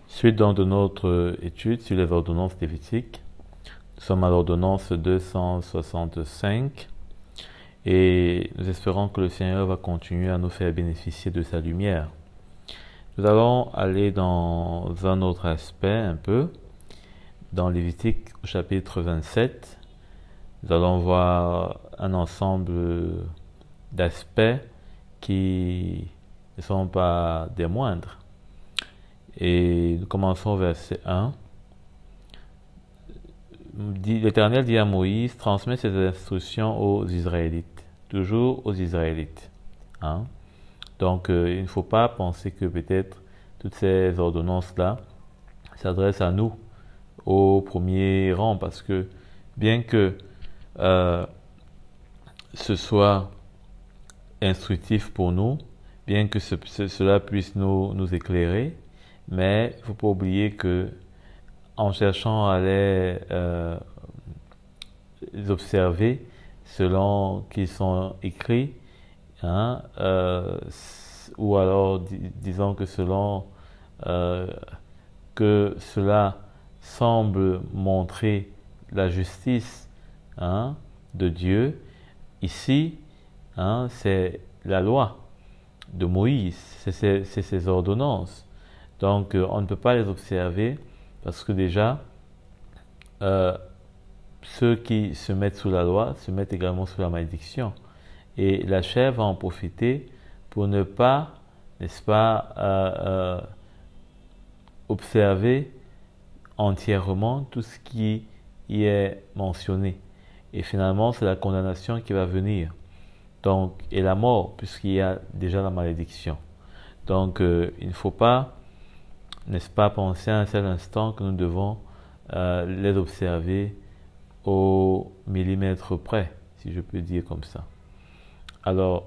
Suite donc de notre étude sur les ordonnances lévitiques, nous sommes à l'ordonnance 265 et nous espérons que le Seigneur va continuer à nous faire bénéficier de sa lumière. Nous allons aller dans un autre aspect un peu, dans Lévitique au chapitre 27. Nous allons voir un ensemble d'aspects qui ne sont pas des moindres. Et nous commençons au verset 1. L'Éternel dit à Moïse, transmet ses instructions aux Israélites. Toujours aux Israélites. Donc, il ne faut pas penser que peut-être toutes ces ordonnances-là s'adressent à nous au premier rang, parce que bien que ce soit instructif pour nous, bien que cela puisse nous éclairer, mais il ne faut pas oublier que en cherchant à les observer selon qu'ils sont écrits, ou alors disons que selon que cela semble montrer la justice de Dieu, ici c'est la loi de Moïse, c'est ses ordonnances. Donc, on ne peut pas les observer parce que déjà, ceux qui se mettent sous la loi se mettent également sous la malédiction. Et la chair va en profiter pour ne pas, n'est-ce pas, observer entièrement tout ce qui y est mentionné. Et finalement, c'est la condamnation qui va venir. Donc, et la mort, puisqu'il y a déjà la malédiction. Donc, il ne faut pas, n'est-ce pas, penser à un seul instant que nous devons les observer au millimètre près, si je peux dire comme ça. Alors,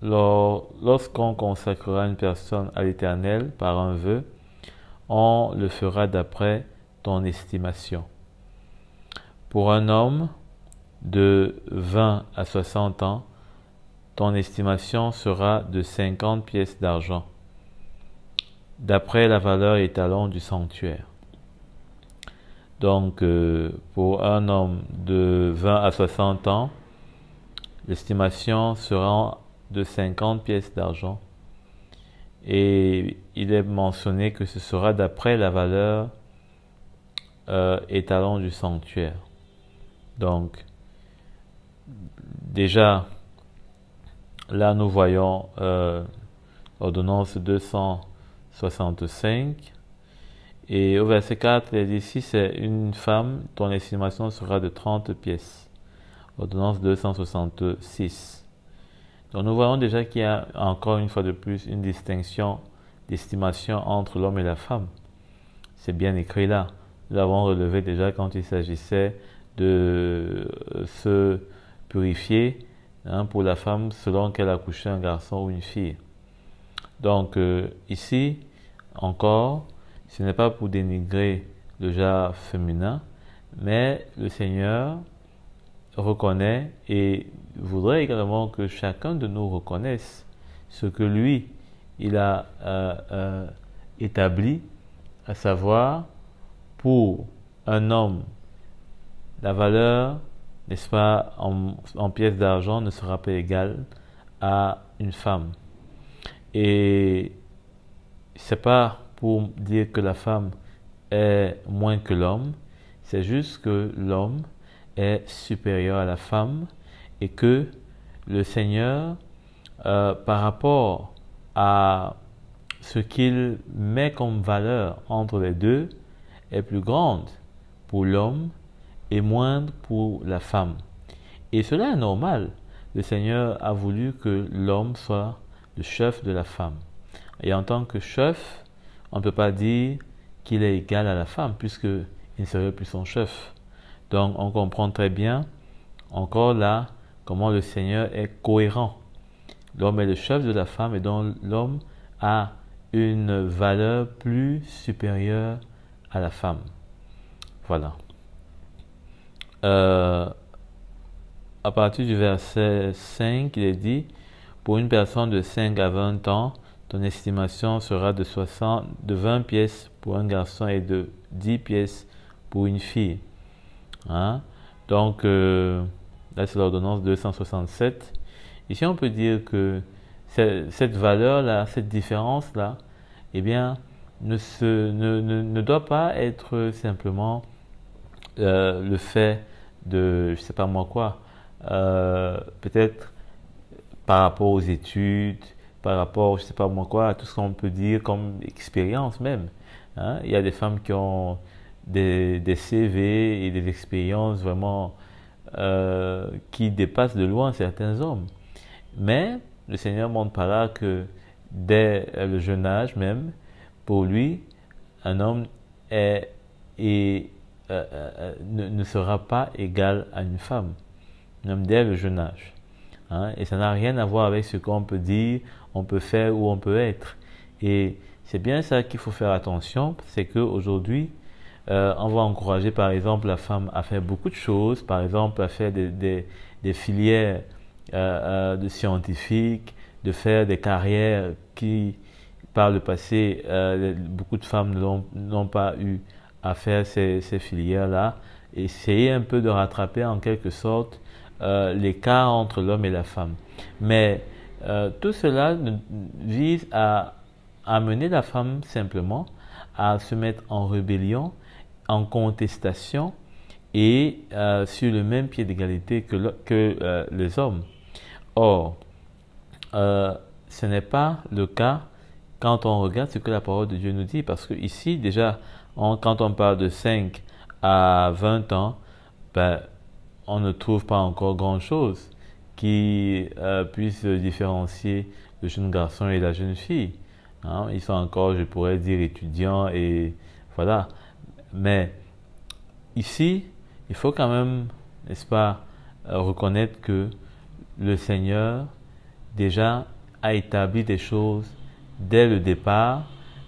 lorsqu'on consacrera une personne à l'Éternel par un vœu, on le fera d'après ton estimation. Pour un homme de 20 à 60 ans, ton estimation sera de 50 pièces d'argent, d'après la valeur étalon du sanctuaire. Donc, pour un homme de 20 à 60 ans, l'estimation sera de 50 pièces d'argent. Et il est mentionné que ce sera d'après la valeur étalon du sanctuaire. Donc, déjà, là nous voyons l'ordonnance 265. Et au verset 4, il dit, si c'est une femme, ton estimation sera de 30 pièces. Ordonnance 266. Donc nous voyons déjà qu'il y a encore une fois de plus une distinction d'estimation entre l'homme et la femme. C'est bien écrit là. Nous l'avons relevé déjà quand il s'agissait de se purifier pour la femme selon qu'elle a couché un garçon ou une fille. Donc ici, encore, ce n'est pas pour dénigrer le genre féminin, mais le Seigneur reconnaît et voudrait également que chacun de nous reconnaisse ce que lui, il a établi, à savoir, pour un homme, la valeur, n'est-ce pas, en pièces d'argent ne sera pas égale à une femme. Et c'est pas pour dire que la femme est moins que l'homme, c'est juste que l'homme est supérieur à la femme et que le Seigneur, par rapport à ce qu'il met comme valeur entre les deux, est plus grande pour l'homme et moindre pour la femme. Et cela est normal. Le Seigneur a voulu que l'homme soit le chef de la femme. Et en tant que chef, on ne peut pas dire qu'il est égal à la femme, puisqu'il ne serait plus son chef. Donc on comprend très bien, encore là, comment le Seigneur est cohérent. L'homme est le chef de la femme et donc l'homme a une valeur plus supérieure à la femme. Voilà. euh, à partir du verset 5, il est dit, pour une personne de 5 à 20 ans, ton estimation sera de 20 pièces pour un garçon et de 10 pièces pour une fille. Hein? Donc, là, c'est l'ordonnance 267. Ici, on peut dire que cette valeur-là, cette différence-là, eh bien, ne doit pas être simplement le fait de, je sais pas moi quoi, peut-être par rapport aux études, par rapport, je sais pas moi quoi, à tout ce qu'on peut dire comme expérience même. Hein? Il y a des femmes qui ont des CV et des expériences vraiment qui dépassent de loin certains hommes. Mais le Seigneur montre par là que dès le jeune âge même, pour lui, un homme ne sera pas égal à une femme, un homme dès le jeune âge. Hein? Et ça n'a rien à voir avec ce qu'on peut dire, on peut faire ou on peut être. Et c'est bien ça qu'il faut faire attention, c'est qu'aujourd'hui, on va encourager par exemple la femme à faire beaucoup de choses, par exemple à faire des filières de scientifiques, de faire des carrières qui, par le passé, beaucoup de femmes n'ont pas eu à faire ces filières-là. Essayer un peu de rattraper en quelque sorte l'écart entre l'homme et la femme. Mais tout cela vise à amener la femme simplement à se mettre en rébellion, en contestation et sur le même pied d'égalité que les hommes. Or, ce n'est pas le cas quand on regarde ce que la parole de Dieu nous dit, parce que ici déjà, quand on parle de 5 à 20 ans, ben, on ne trouve pas encore grand-chose qui puisse différencier le jeune garçon et la jeune fille. Hein? Ils sont encore, je pourrais dire, étudiants et voilà. Mais ici, il faut quand même, n'est-ce pas, reconnaître que le Seigneur déjà a établi des choses dès le départ,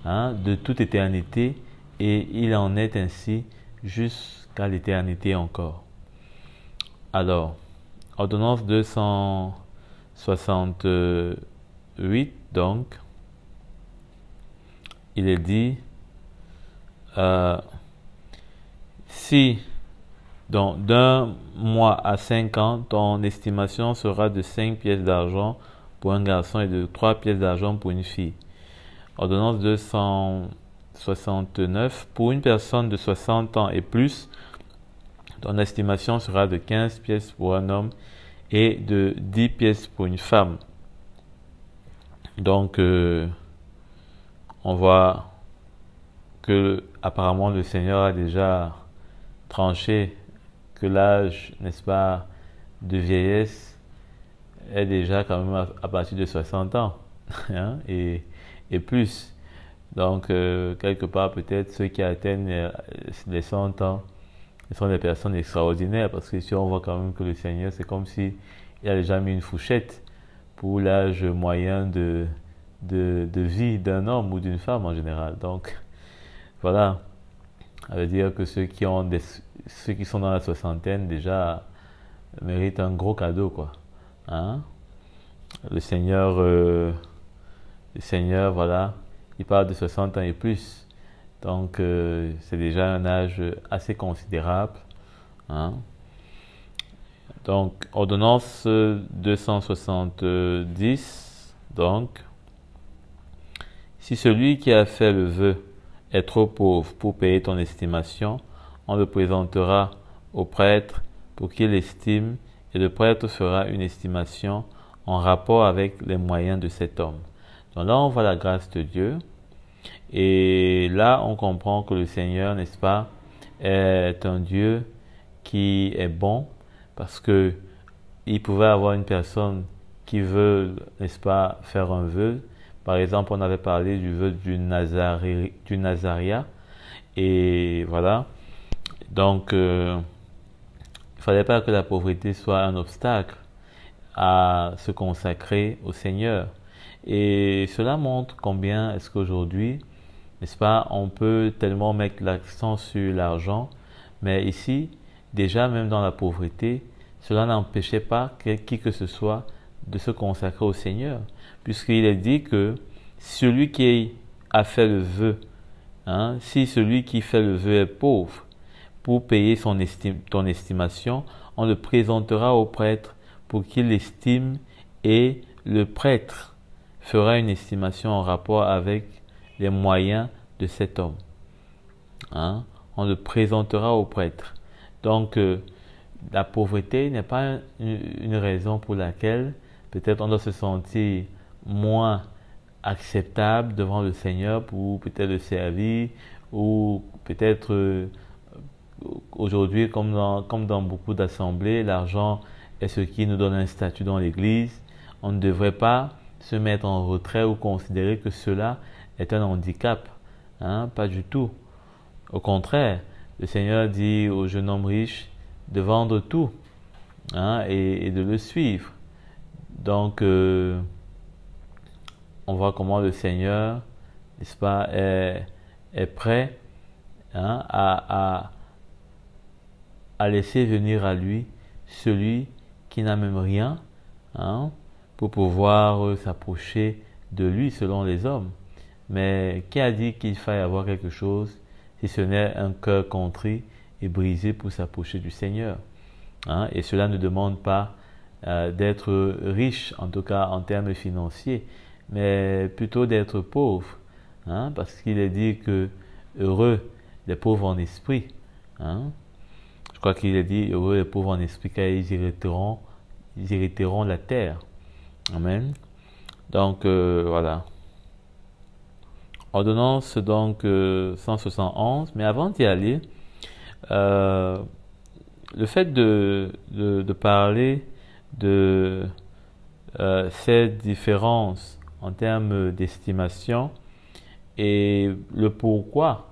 hein, de toute éternité, et il en est ainsi jusqu'à l'éternité encore. Alors, ordonnance 268, donc, il est dit, si donc d'un mois à 5 ans, ton estimation sera de 5 pièces d'argent pour un garçon et de 3 pièces d'argent pour une fille. Ordonnance 269, pour une personne de 60 ans et plus, ton estimation sera de 15 pièces pour un homme et de 10 pièces pour une femme. Donc, on voit que apparemment le Seigneur a déjà tranché que l'âge, n'est-ce pas, de vieillesse est déjà quand même à partir de 60 ans hein, et plus. Donc, quelque part, peut-être ceux qui atteignent les 100 ans sont des personnes extraordinaires parce que si on voit quand même que le Seigneur, c'est comme si il a déjà mis une fourchette pour l'âge moyen de vie d'un homme ou d'une femme en général. Donc, voilà. Ça veut dire que ceux qui sont dans la soixantaine déjà méritent un gros cadeau, quoi. Hein? Le Seigneur, voilà, il parle de 60 ans et plus. Donc, c'est déjà un âge assez considérable. Hein? Donc, ordonnance 270. Donc, si celui qui a fait le vœu est trop pauvre pour payer ton estimation, on le présentera au prêtre pour qu'il estime et le prêtre fera une estimation en rapport avec les moyens de cet homme. Donc là, on voit la grâce de Dieu et là, on comprend que le Seigneur, n'est-ce pas, est un Dieu qui est bon parce que il pouvait avoir une personne qui veut, n'est-ce pas, faire un vœu. Par exemple, on avait parlé du vœu du Nazaréat. Et voilà. Donc, il ne fallait pas que la pauvreté soit un obstacle à se consacrer au Seigneur. Et cela montre combien est-ce qu'aujourd'hui, n'est-ce pas, on peut tellement mettre l'accent sur l'argent. Mais ici, déjà même dans la pauvreté, cela n'empêchait pas qui que ce soit de se consacrer au Seigneur, puisqu'il est dit que celui qui a fait le vœu, si celui qui fait le vœu est pauvre, pour payer ton estimation, on le présentera au prêtre pour qu'il l'estime, et le prêtre fera une estimation en rapport avec les moyens de cet homme. On le présentera au prêtre. Donc, la pauvreté n'est pas une raison pour laquelle peut-être on doit se sentir moins acceptable devant le Seigneur pour peut-être le servir, ou peut-être aujourd'hui, comme dans beaucoup d'assemblées, l'argent est ce qui nous donne un statut dans l'Église. On ne devrait pas se mettre en retrait ou considérer que cela est un handicap. Pas du tout. Au contraire, le Seigneur dit au jeune homme riche de vendre tout et de le suivre. Donc, on voit comment le Seigneur, n'est-ce pas, est prêt à laisser venir à lui celui qui n'a même rien pour pouvoir s'approcher de lui selon les hommes. Mais qui a dit qu'il faille avoir quelque chose si ce n'est un cœur contrit et brisé pour s'approcher du Seigneur? Et cela ne demande pas d'être riche, en tout cas en termes financiers, mais plutôt d'être pauvre, parce qu'il est dit que heureux les pauvres en esprit. Je crois qu'il est dit heureux les pauvres en esprit, car ils hériteront la terre. Amen. Donc voilà. Ordonnance donc 171. Mais avant d'y aller, le fait de parler de ces différences en termes d'estimation et le pourquoi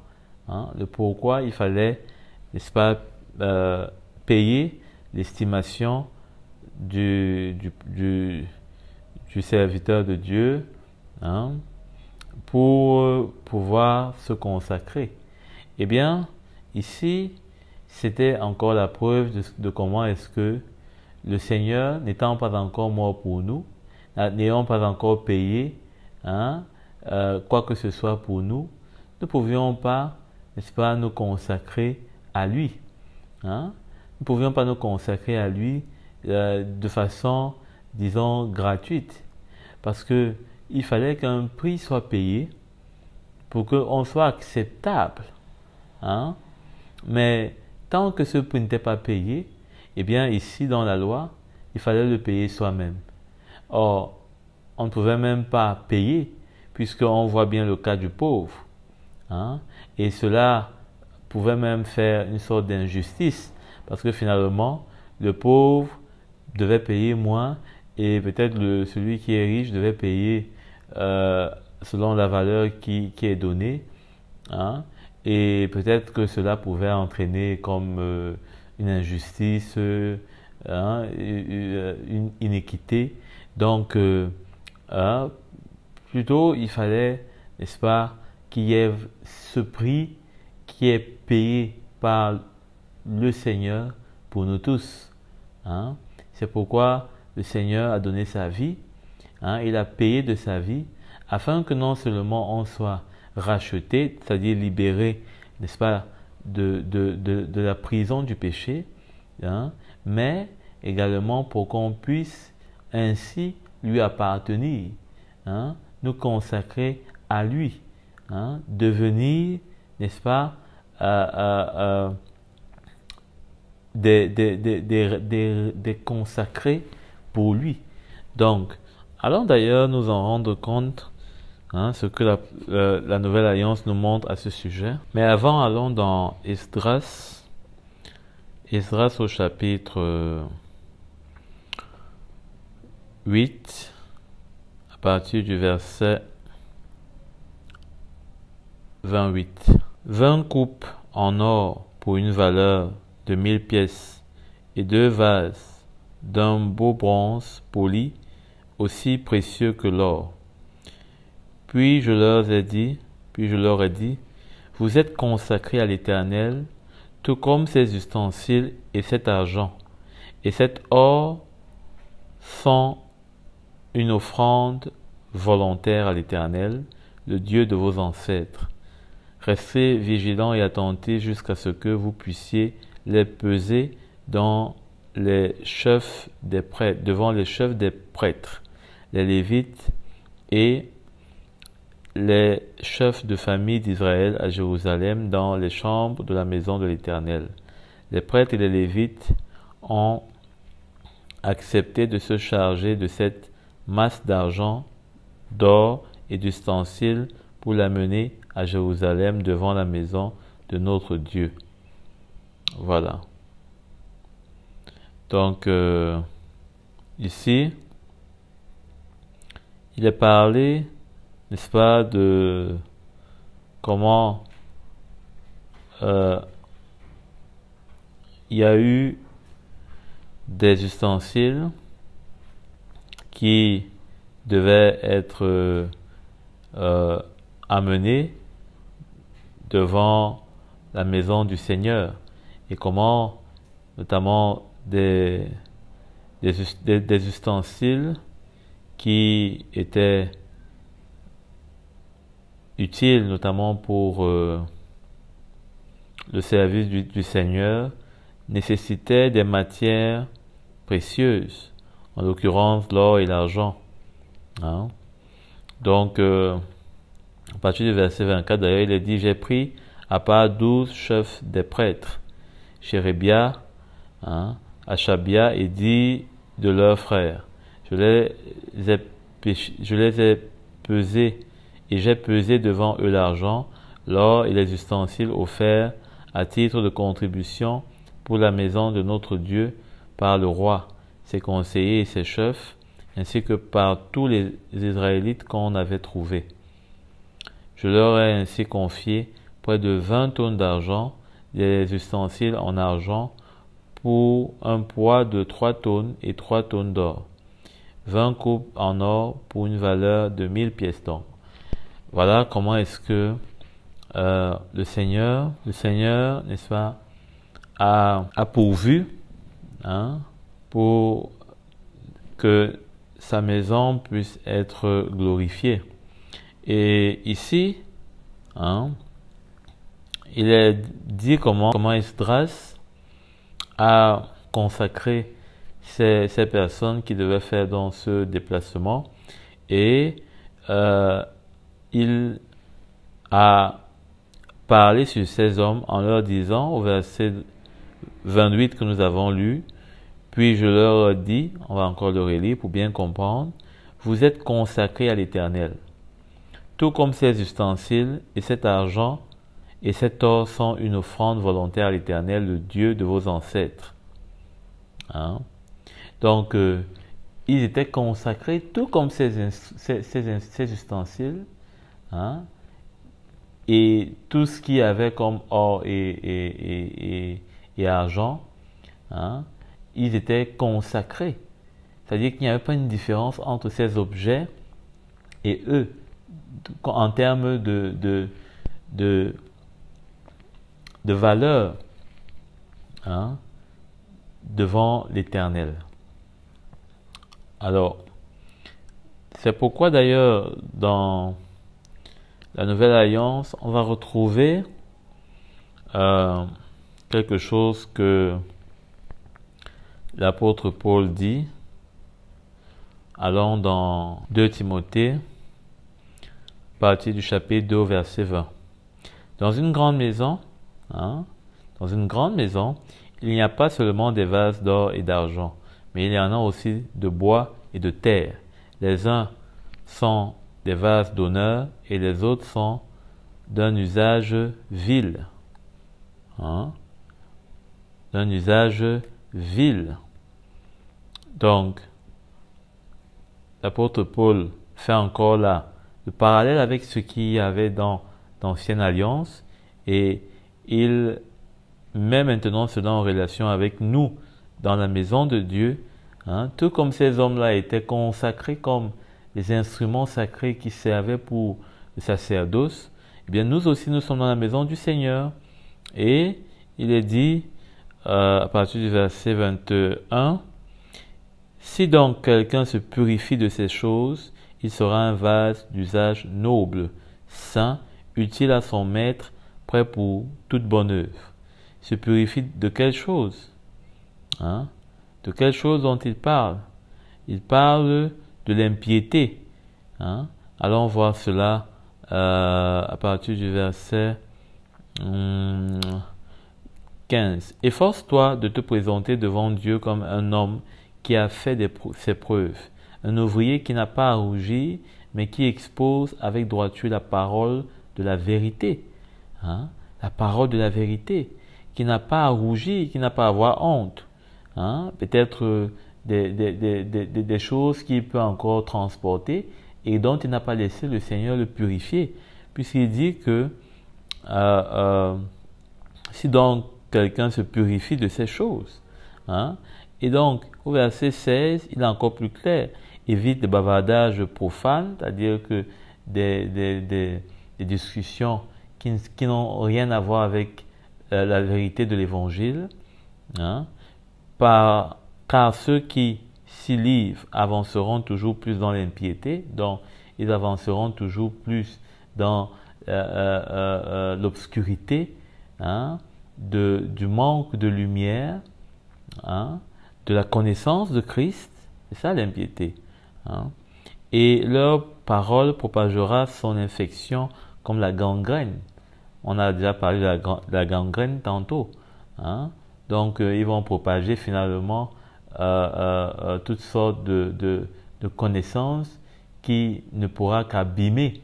il fallait, n'est-ce pas, payer l'estimation du serviteur de Dieu pour pouvoir se consacrer. Eh bien, ici, c'était encore la preuve de comment est-ce que le Seigneur, n'étant pas encore mort pour nous, n'ayant pas encore payé quoi que ce soit pour nous, ne pouvions pas, n'est-ce pas, nous consacrer à lui. Nous ne pouvions pas nous consacrer à lui de façon, disons, gratuite. Parce qu'il fallait qu'un prix soit payé pour qu'on soit acceptable. Mais tant que ce prix n'était pas payé, eh bien ici dans la loi, il fallait le payer soi-même. Or, on ne pouvait même pas payer, puisqu'on voit bien le cas du pauvre. Et cela pouvait même faire une sorte d'injustice, parce que finalement, le pauvre devait payer moins, et peut-être celui qui est riche devait payer selon la valeur qui est donnée. Et peut-être que cela pouvait entraîner comme une injustice, une inéquité. Donc, plutôt, il fallait, n'est-ce pas, qu'il y ait ce prix qui est payé par le Seigneur pour nous tous. C'est pourquoi le Seigneur a donné sa vie, il a payé de sa vie, afin que non seulement on soit racheté, c'est-à-dire libéré, n'est-ce pas, de la prison du péché, mais également pour qu'on puisse ainsi lui appartenir, nous consacrer à lui, devenir, n'est-ce pas, des consacrés pour lui. Donc, allons d'ailleurs nous en rendre compte, ce que la Nouvelle Alliance nous montre à ce sujet. Mais avant, allons dans Esdras au chapitre 8, à partir du verset 28. 20 coupes en or pour une valeur de 1000 pièces et 2 vases d'un beau bronze poli, aussi précieux que l'or. Puis je leur ai dit, vous êtes consacrés à l'Éternel, tout comme ces ustensiles et cet argent et cet or sont une offrande volontaire à l'Éternel, le Dieu de vos ancêtres. Restez vigilants et attentifs jusqu'à ce que vous puissiez les peser devant les chefs des prêtres, les Lévites et les chefs de famille d'Israël à Jérusalem dans les chambres de la maison de l'Éternel. Les prêtres et les Lévites ont accepté de se charger de cette masse d'argent, d'or et d'ustensiles pour l'amener à Jérusalem devant la maison de notre Dieu. Voilà. Donc, ici, il est parlé, n'est-ce pas, de comment il y a eu des ustensiles qui devaient être amenés devant la maison du Seigneur et comment, notamment, des ustensiles qui étaient utiles, notamment pour le service du Seigneur, nécessitaient des matières précieuses, en l'occurrence l'or et l'argent. Hein? Donc, à partir du verset 24, d'ailleurs, il est dit, j'ai pris à part 12 chefs des prêtres, Chérébia, Achabia et 10 de leurs frères. Je les ai pesés et j'ai pesé devant eux l'argent, l'or et les ustensiles offerts à titre de contribution pour la maison de notre Dieu par le roi, ses conseillers et ses chefs, ainsi que par tous les Israélites qu'on avait trouvés. Je leur ai ainsi confié près de 20 tonnes d'argent, des ustensiles en argent, pour un poids de 3 tonnes et 3 tonnes d'or, 20 coupes en or pour une valeur de 1000 pièces d'or. Voilà comment est-ce que le Seigneur, n'est-ce pas, a pourvu pour que sa maison puisse être glorifiée. Et ici, il est dit comment Esdras a consacré ces personnes qui devaient faire dans ce déplacement, et il a parlé sur ces hommes en leur disant au verset 28 que nous avons lu, puis je leur dis, on va encore le relire pour bien comprendre, vous êtes consacrés à l'Éternel, tout comme ces ustensiles et cet argent et cet or sont une offrande volontaire à l'Éternel, le Dieu de vos ancêtres. Donc, ils étaient consacrés, tout comme ces ustensiles, et tout ce qu'il y avait comme or et argent, ils étaient consacrés. C'est-à-dire qu'il n'y avait pas une différence entre ces objets et eux, en termes de valeur devant l'Éternel. Alors, c'est pourquoi d'ailleurs dans la Nouvelle Alliance, on va retrouver quelque chose que l'apôtre Paul dit. Allons dans 2 Timothée, partie du chapitre 2, verset 20. Dans une grande maison, il n'y a pas seulement des vases d'or et d'argent, mais il y en a aussi de bois et de terre. Les uns sont des vases d'honneur et les autres sont d'un usage vil. D'un usage vil. Donc, l'apôtre Paul fait encore là le parallèle avec ce qu'il y avait dans l'Ancienne Alliance, et il met maintenant cela en relation avec nous dans la maison de Dieu, tout comme ces hommes-là étaient consacrés comme les instruments sacrés qui servaient pour le sacerdoce. Eh bien, nous aussi, nous sommes dans la maison du Seigneur, et il est dit, à partir du verset 21, « Si donc quelqu'un se purifie de ces choses, il sera un vase d'usage noble, saint, utile à son maître, prêt pour toute bonne œuvre. » Se purifie de quelle chose? Hein? De quelle chose dont il parle? Il parle de l'impiété. Hein? Allons voir cela à partir du verset 15. « Efforce-toi de te présenter devant Dieu comme un homme qui a fait ses preuves, un ouvrier qui n'a pas à rougir, mais qui expose avec droiture la parole de la vérité. Hein? La parole de la vérité, qui n'a pas à rougir, qui n'a pas à avoir honte. Hein? Peut-être des choses qu'il peut encore transporter et dont il n'a pas laissé le Seigneur le purifier, puisqu'il dit que si donc quelqu'un se purifie de ces choses, hein? Et donc au verset 16, il est encore plus clair, évite les bavardages profanes, c'est-à-dire que des discussions qui n'ont rien à voir avec la vérité de l'évangile, hein? Car ceux qui s'y livrent avanceront toujours plus dans l'impiété, donc ils avanceront toujours plus dans l'obscurité, hein, du manque de lumière, hein, de la connaissance de Christ. C'est ça l'impiété. Hein. Et leur parole propagera son infection comme la gangrène. On a déjà parlé de la gangrène tantôt. Hein. Donc ils vont propager finalement toutes sortes de connaissances qui ne pourra qu'abîmer,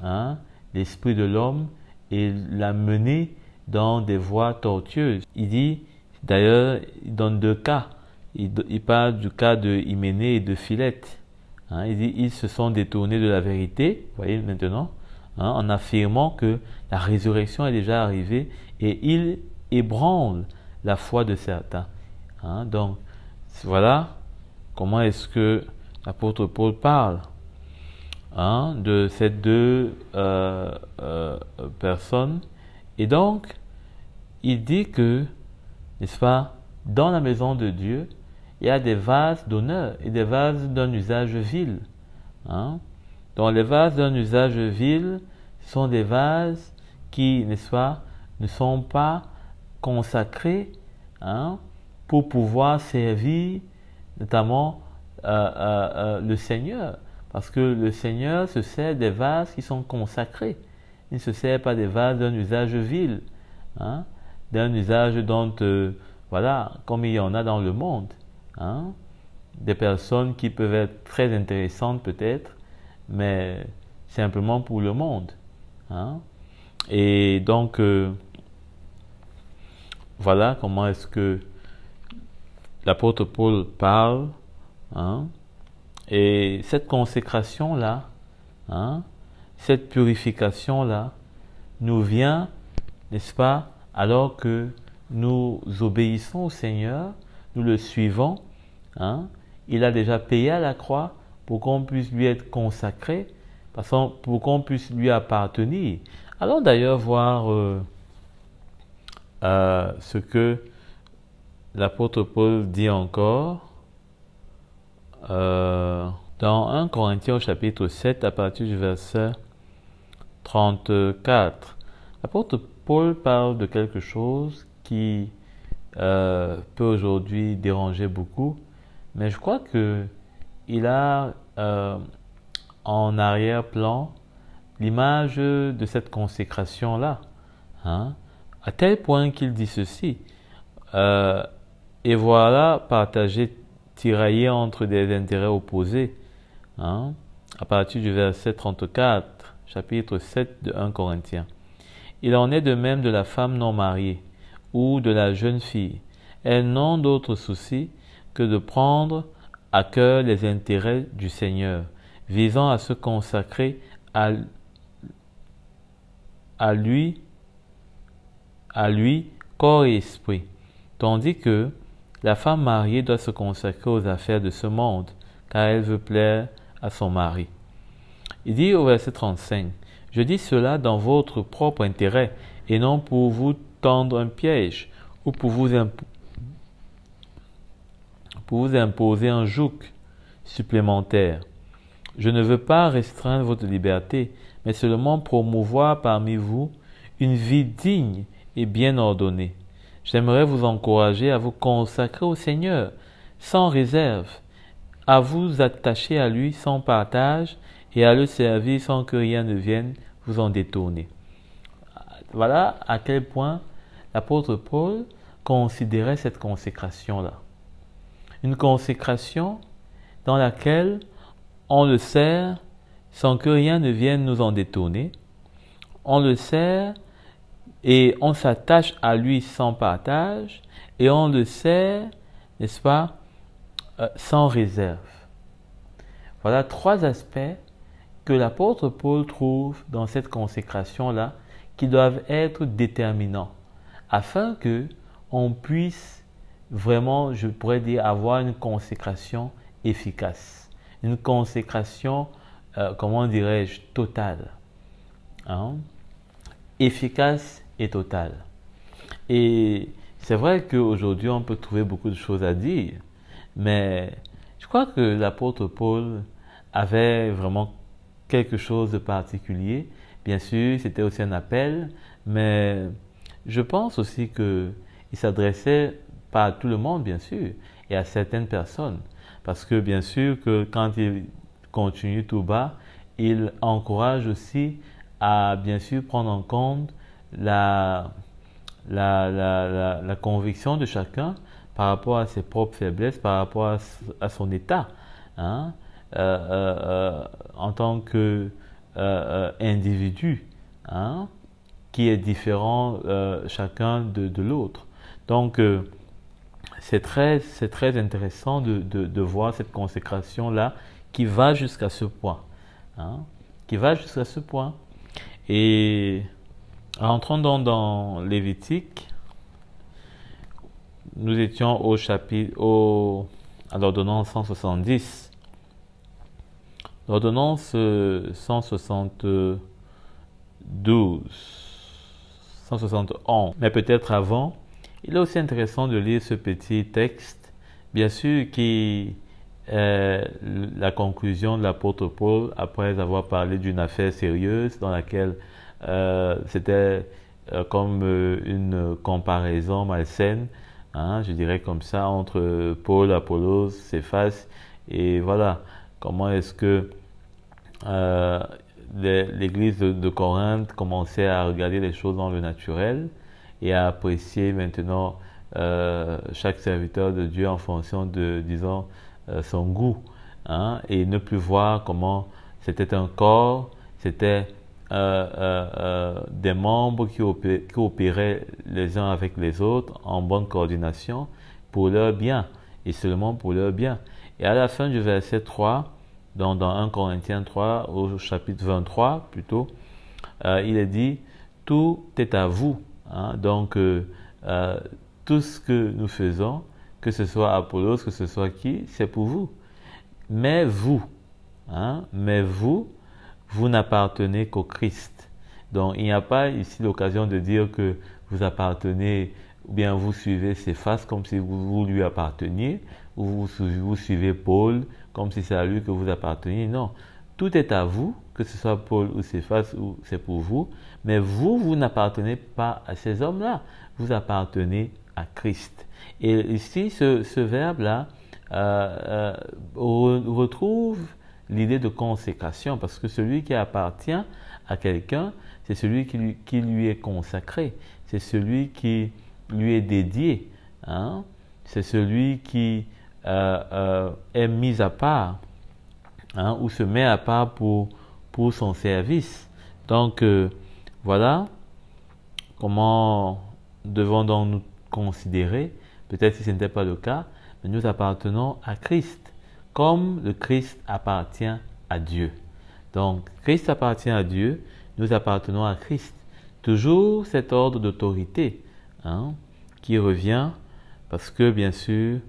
hein, l'esprit de l'homme et l'amener dans des voies tortueuses. Il dit, d'ailleurs, il donne deux cas. Il parle du cas de Hyménée et de Philette. Hein, il dit, ils se sont détournés de la vérité, vous voyez maintenant, hein, en affirmant que la résurrection est déjà arrivée et ils ébranlent la foi de certains. Hein, donc, voilà comment est-ce que l'apôtre Paul parle, hein, de ces deux personnes. Et donc, il dit que, n'est-ce pas, dans la maison de Dieu, il y a des vases d'honneur et des vases d'un usage vil. Hein. Donc, les vases d'un usage vil sont des vases qui, n'est-ce pas, ne sont pas consacrés, hein, pour pouvoir servir notamment le Seigneur. Parce que le Seigneur se sert des vases qui sont consacrés. Il ne se sert pas des vases d'un usage vil, hein, d'un usage dont, voilà, comme il y en a dans le monde. Hein, des personnes qui peuvent être très intéressantes peut-être, mais simplement pour le monde. Hein. Et donc, voilà comment est-ce que l'apôtre Paul parle. Hein, et cette consécration-là, hein, cette purification-là, nous vient, n'est-ce pas, alors que nous obéissons au Seigneur, nous le suivons. Hein, il a déjà payé à la croix pour qu'on puisse lui être consacré, pour qu'on puisse lui appartenir. Allons d'ailleurs voir ce que l'apôtre Paul dit encore dans 1 Corinthiens au chapitre 7 à partir du verset 34. L'apôtre Paul parle de quelque chose qui peut aujourd'hui déranger beaucoup, mais je crois que il a en arrière-plan l'image de cette consécration-là, hein, à tel point qu'il dit ceci, et voilà, partagé, tiraillé entre des intérêts opposés, hein, à partir du verset 34, chapitre 7 de 1 Corinthiens. Il en est de même de la femme non mariée ou de la jeune fille. Elles n'ont d'autre souci que de prendre à cœur les intérêts du Seigneur, visant à se consacrer à lui, corps et esprit, tandis que la femme mariée doit se consacrer aux affaires de ce monde, car elle veut plaire à son mari. Il dit au verset 35, « Je dis cela dans votre propre intérêt, et non pour vous tendre un piège ou pour vous imposer un joug supplémentaire. Je ne veux pas restreindre votre liberté, mais seulement promouvoir parmi vous une vie digne et bien ordonnée. J'aimerais vous encourager à vous consacrer au Seigneur sans réserve, à vous attacher à lui sans partage et à le servir sans que rien ne vienne vous en détourner. Voilà à quel point l'apôtre Paul considérait cette consécration-là. Une consécration dans laquelle on le sert sans que rien ne vienne nous en détourner. On le sert et on s'attache à lui sans partage et on le sert, n'est-ce pas, sans réserve. Voilà 3 aspects que l'apôtre Paul trouve dans cette consécration-là qui doivent être déterminants afin que on puisse vraiment, je pourrais dire, avoir une consécration efficace, une consécration, comment dirais-je, totale, hein? Efficace et totale. Et c'est vrai qu'aujourd'hui, on peut trouver beaucoup de choses à dire, mais je crois que l'apôtre Paul avait vraiment quelque chose de particulier. Bien sûr, c'était aussi un appel, mais je pense aussi qu'il s'adressait pas à tout le monde, bien sûr, et à certaines personnes. Parce que bien sûr que quand il continue tout bas, il encourage aussi à bien sûr prendre en compte la conviction de chacun par rapport à ses propres faiblesses, par rapport à son état, hein, en tant qu'individu, hein, qui est différent chacun de l'autre. Donc, c'est très intéressant de voir cette consécration-là qui va jusqu'à ce point. Hein, qui va jusqu'à ce point. Et rentrons donc dans Lévitique. Nous étions à l'ordonnance 170. L'ordonnance 171. Mais peut-être avant, il est aussi intéressant de lire ce petit texte, bien sûr, qui est la conclusion de l'apôtre Paul après avoir parlé d'une affaire sérieuse dans laquelle c'était comme une comparaison malsaine, hein, je dirais comme ça, entre Paul, Apollos, Céphas, et voilà, comment est-ce que l'église de Corinthe commençait à regarder les choses dans le naturel et à apprécier maintenant chaque serviteur de Dieu en fonction de, disons, son goût, hein, et ne plus voir comment c'était un corps, c'était des membres qui opéraient les uns avec les autres en bonne coordination pour leur bien et seulement pour leur bien. Et à la fin du verset 3, dans 1 Corinthiens 3, au chapitre 23 plutôt, il est dit « Tout est à vous ». Hein, donc, tout ce que nous faisons, que ce soit Apollos, que ce soit qui, c'est pour vous. Mais vous, hein, vous n'appartenez qu'au Christ. Donc, il n'y a pas ici l'occasion de dire que vous appartenez, ou bien vous suivez Céphas comme si vous lui apparteniez, ou vous suivez Paul comme si c'est à lui que vous apparteniez. Non, tout est à vous, que ce soit Paul ou Céphas, ou c'est pour vous, mais vous n'appartenez pas à ces hommes-là, vous appartenez à Christ. Et ici, ce verbe-là retrouve l'idée de consécration, parce que celui qui appartient à quelqu'un, c'est celui qui lui est consacré, c'est celui qui lui est dédié, hein? C'est celui qui est mis à part, hein, ou se met à part pour son service. Donc, voilà comment devons donc nous considérer. Peut-être si ce n'était pas le cas, mais nous appartenons à Christ, comme le Christ appartient à Dieu. Donc, Christ appartient à Dieu, nous appartenons à Christ. Toujours cet ordre d'autorité, hein, qui revient, parce que bien sûr,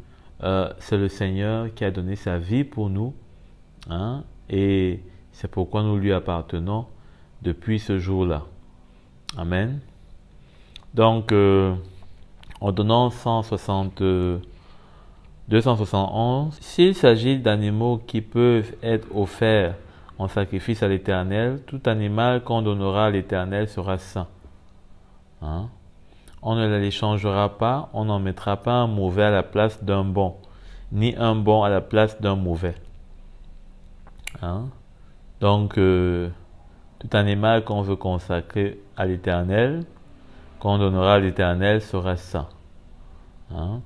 c'est le Seigneur qui a donné sa vie pour nous, hein, et c'est pourquoi nous lui appartenons depuis ce jour-là. Amen. Donc, ordonnance 271, s'il s'agit d'animaux qui peuvent être offerts en sacrifice à l'Éternel, tout animal qu'on donnera à l'Éternel sera saint. Hein? On ne l'échangera pas, on n'en mettra pas un mauvais à la place d'un bon, ni un bon à la place d'un mauvais. Hein? Donc, tout animal qu'on veut consacrer à l'Éternel, qu'on donnera à l'Éternel, sera saint. Hein?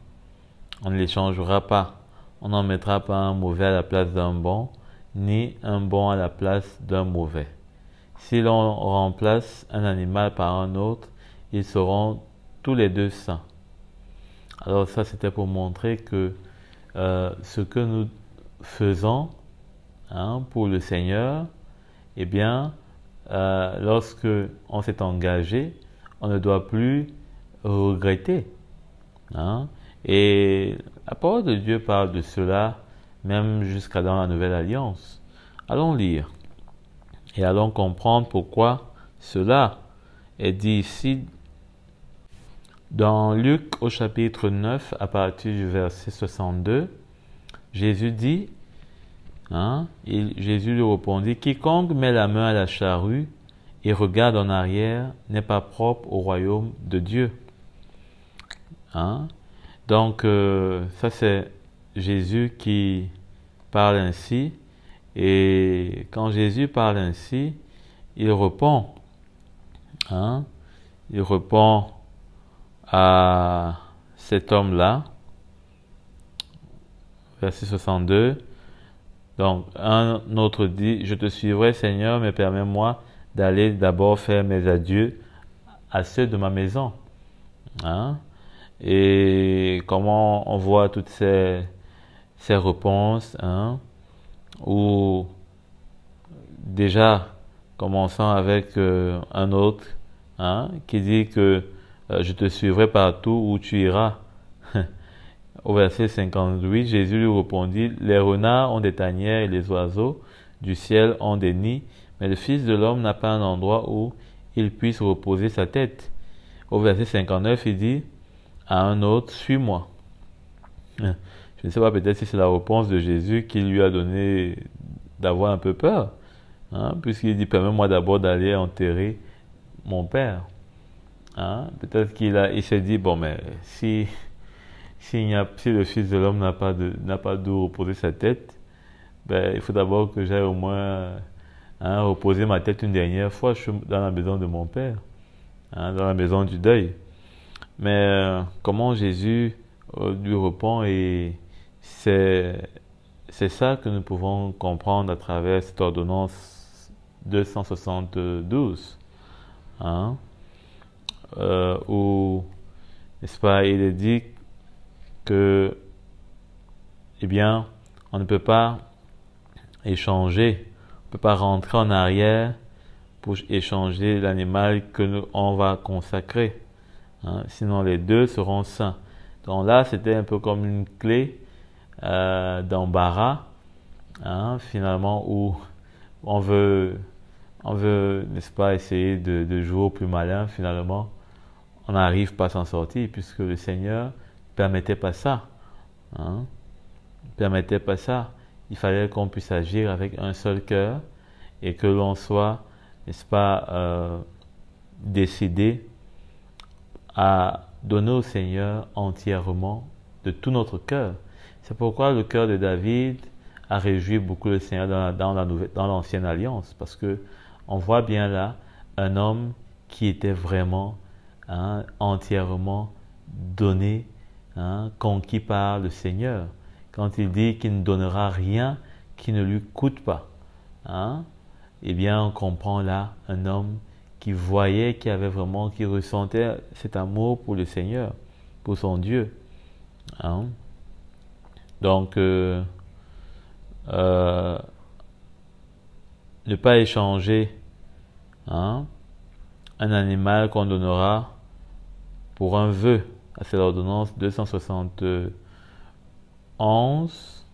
On ne l'échangera pas. On n'en mettra pas un mauvais à la place d'un bon, ni un bon à la place d'un mauvais. Si l'on remplace un animal par un autre, ils seront tous les deux saints. Alors ça, c'était pour montrer que ce que nous faisons pour le Seigneur, eh bien, lorsque on s'est engagé, on ne doit plus regretter. Hein? Et la parole de Dieu parle de cela, même jusqu'à dans la Nouvelle Alliance. Allons lire et allons comprendre pourquoi cela est dit ici dans Luc au chapitre 9 à partir du verset 62. Jésus dit, Jésus lui répondit, « Quiconque met la main à la charrue et regarde en arrière n'est pas propre au royaume de Dieu. » Donc, ça c'est Jésus qui parle ainsi. Et quand Jésus parle ainsi, il répond. Il répond à cet homme-là. Verset 62. Donc, un autre dit, « Je te suivrai, Seigneur, mais permets-moi d'aller d'abord faire mes adieux à ceux de ma maison. » Et comment on voit toutes ces réponses, ou déjà commençons avec un autre qui dit que je te suivrai partout où tu iras. Au verset 58, Jésus lui répondit, « Les renards ont des tanières et les oiseaux du ciel ont des nids, mais le Fils de l'homme n'a pas un endroit où il puisse reposer sa tête. » Au verset 59, il dit à un autre, « Suis-moi. » Je ne sais pas, peut-être si c'est la réponse de Jésus qui lui a donné d'avoir un peu peur, puisqu'il dit, « Permets-moi d'abord d'aller enterrer mon Père. » Peut-être il s'est dit, bon, mais si le Fils de l'homme n'a pas d'où reposer sa tête, ben, il faut d'abord que j'aille au moins reposer ma tête une dernière fois. Je suis dans la maison de mon Père, dans la maison du deuil. Mais comment Jésus lui répond, et c'est ça que nous pouvons comprendre à travers cette ordonnance 272, où, n'est-ce pas, il est dit que, eh bien, on ne peut pas échanger, on ne peut pas rentrer en arrière pour échanger l'animal on va consacrer. Sinon les deux seront saints. Donc là, c'était un peu comme une clé d'embarras, finalement, où on veut, n'est-ce pas, essayer de jouer au plus malin. Finalement, on n'arrive pas à s'en sortir, puisque le Seigneur ne permettait pas ça. Ne permettait pas ça. Il fallait qu'on puisse agir avec un seul cœur et que l'on soit, n'est-ce pas, décidé à donner au Seigneur entièrement de tout notre cœur. C'est pourquoi le cœur de David a réjoui beaucoup le Seigneur dans l'ancienne alliance, parce que on voit bien là un homme qui était vraiment entièrement donné, conquis par le Seigneur. Quand il dit qu'il ne donnera rien qui ne lui coûte pas, eh bien on comprend là un homme qui voyait, qui ressentait cet amour pour le Seigneur, pour son Dieu. Donc, ne pas échanger un animal qu'on donnera pour un vœu. C'est l'ordonnance 271.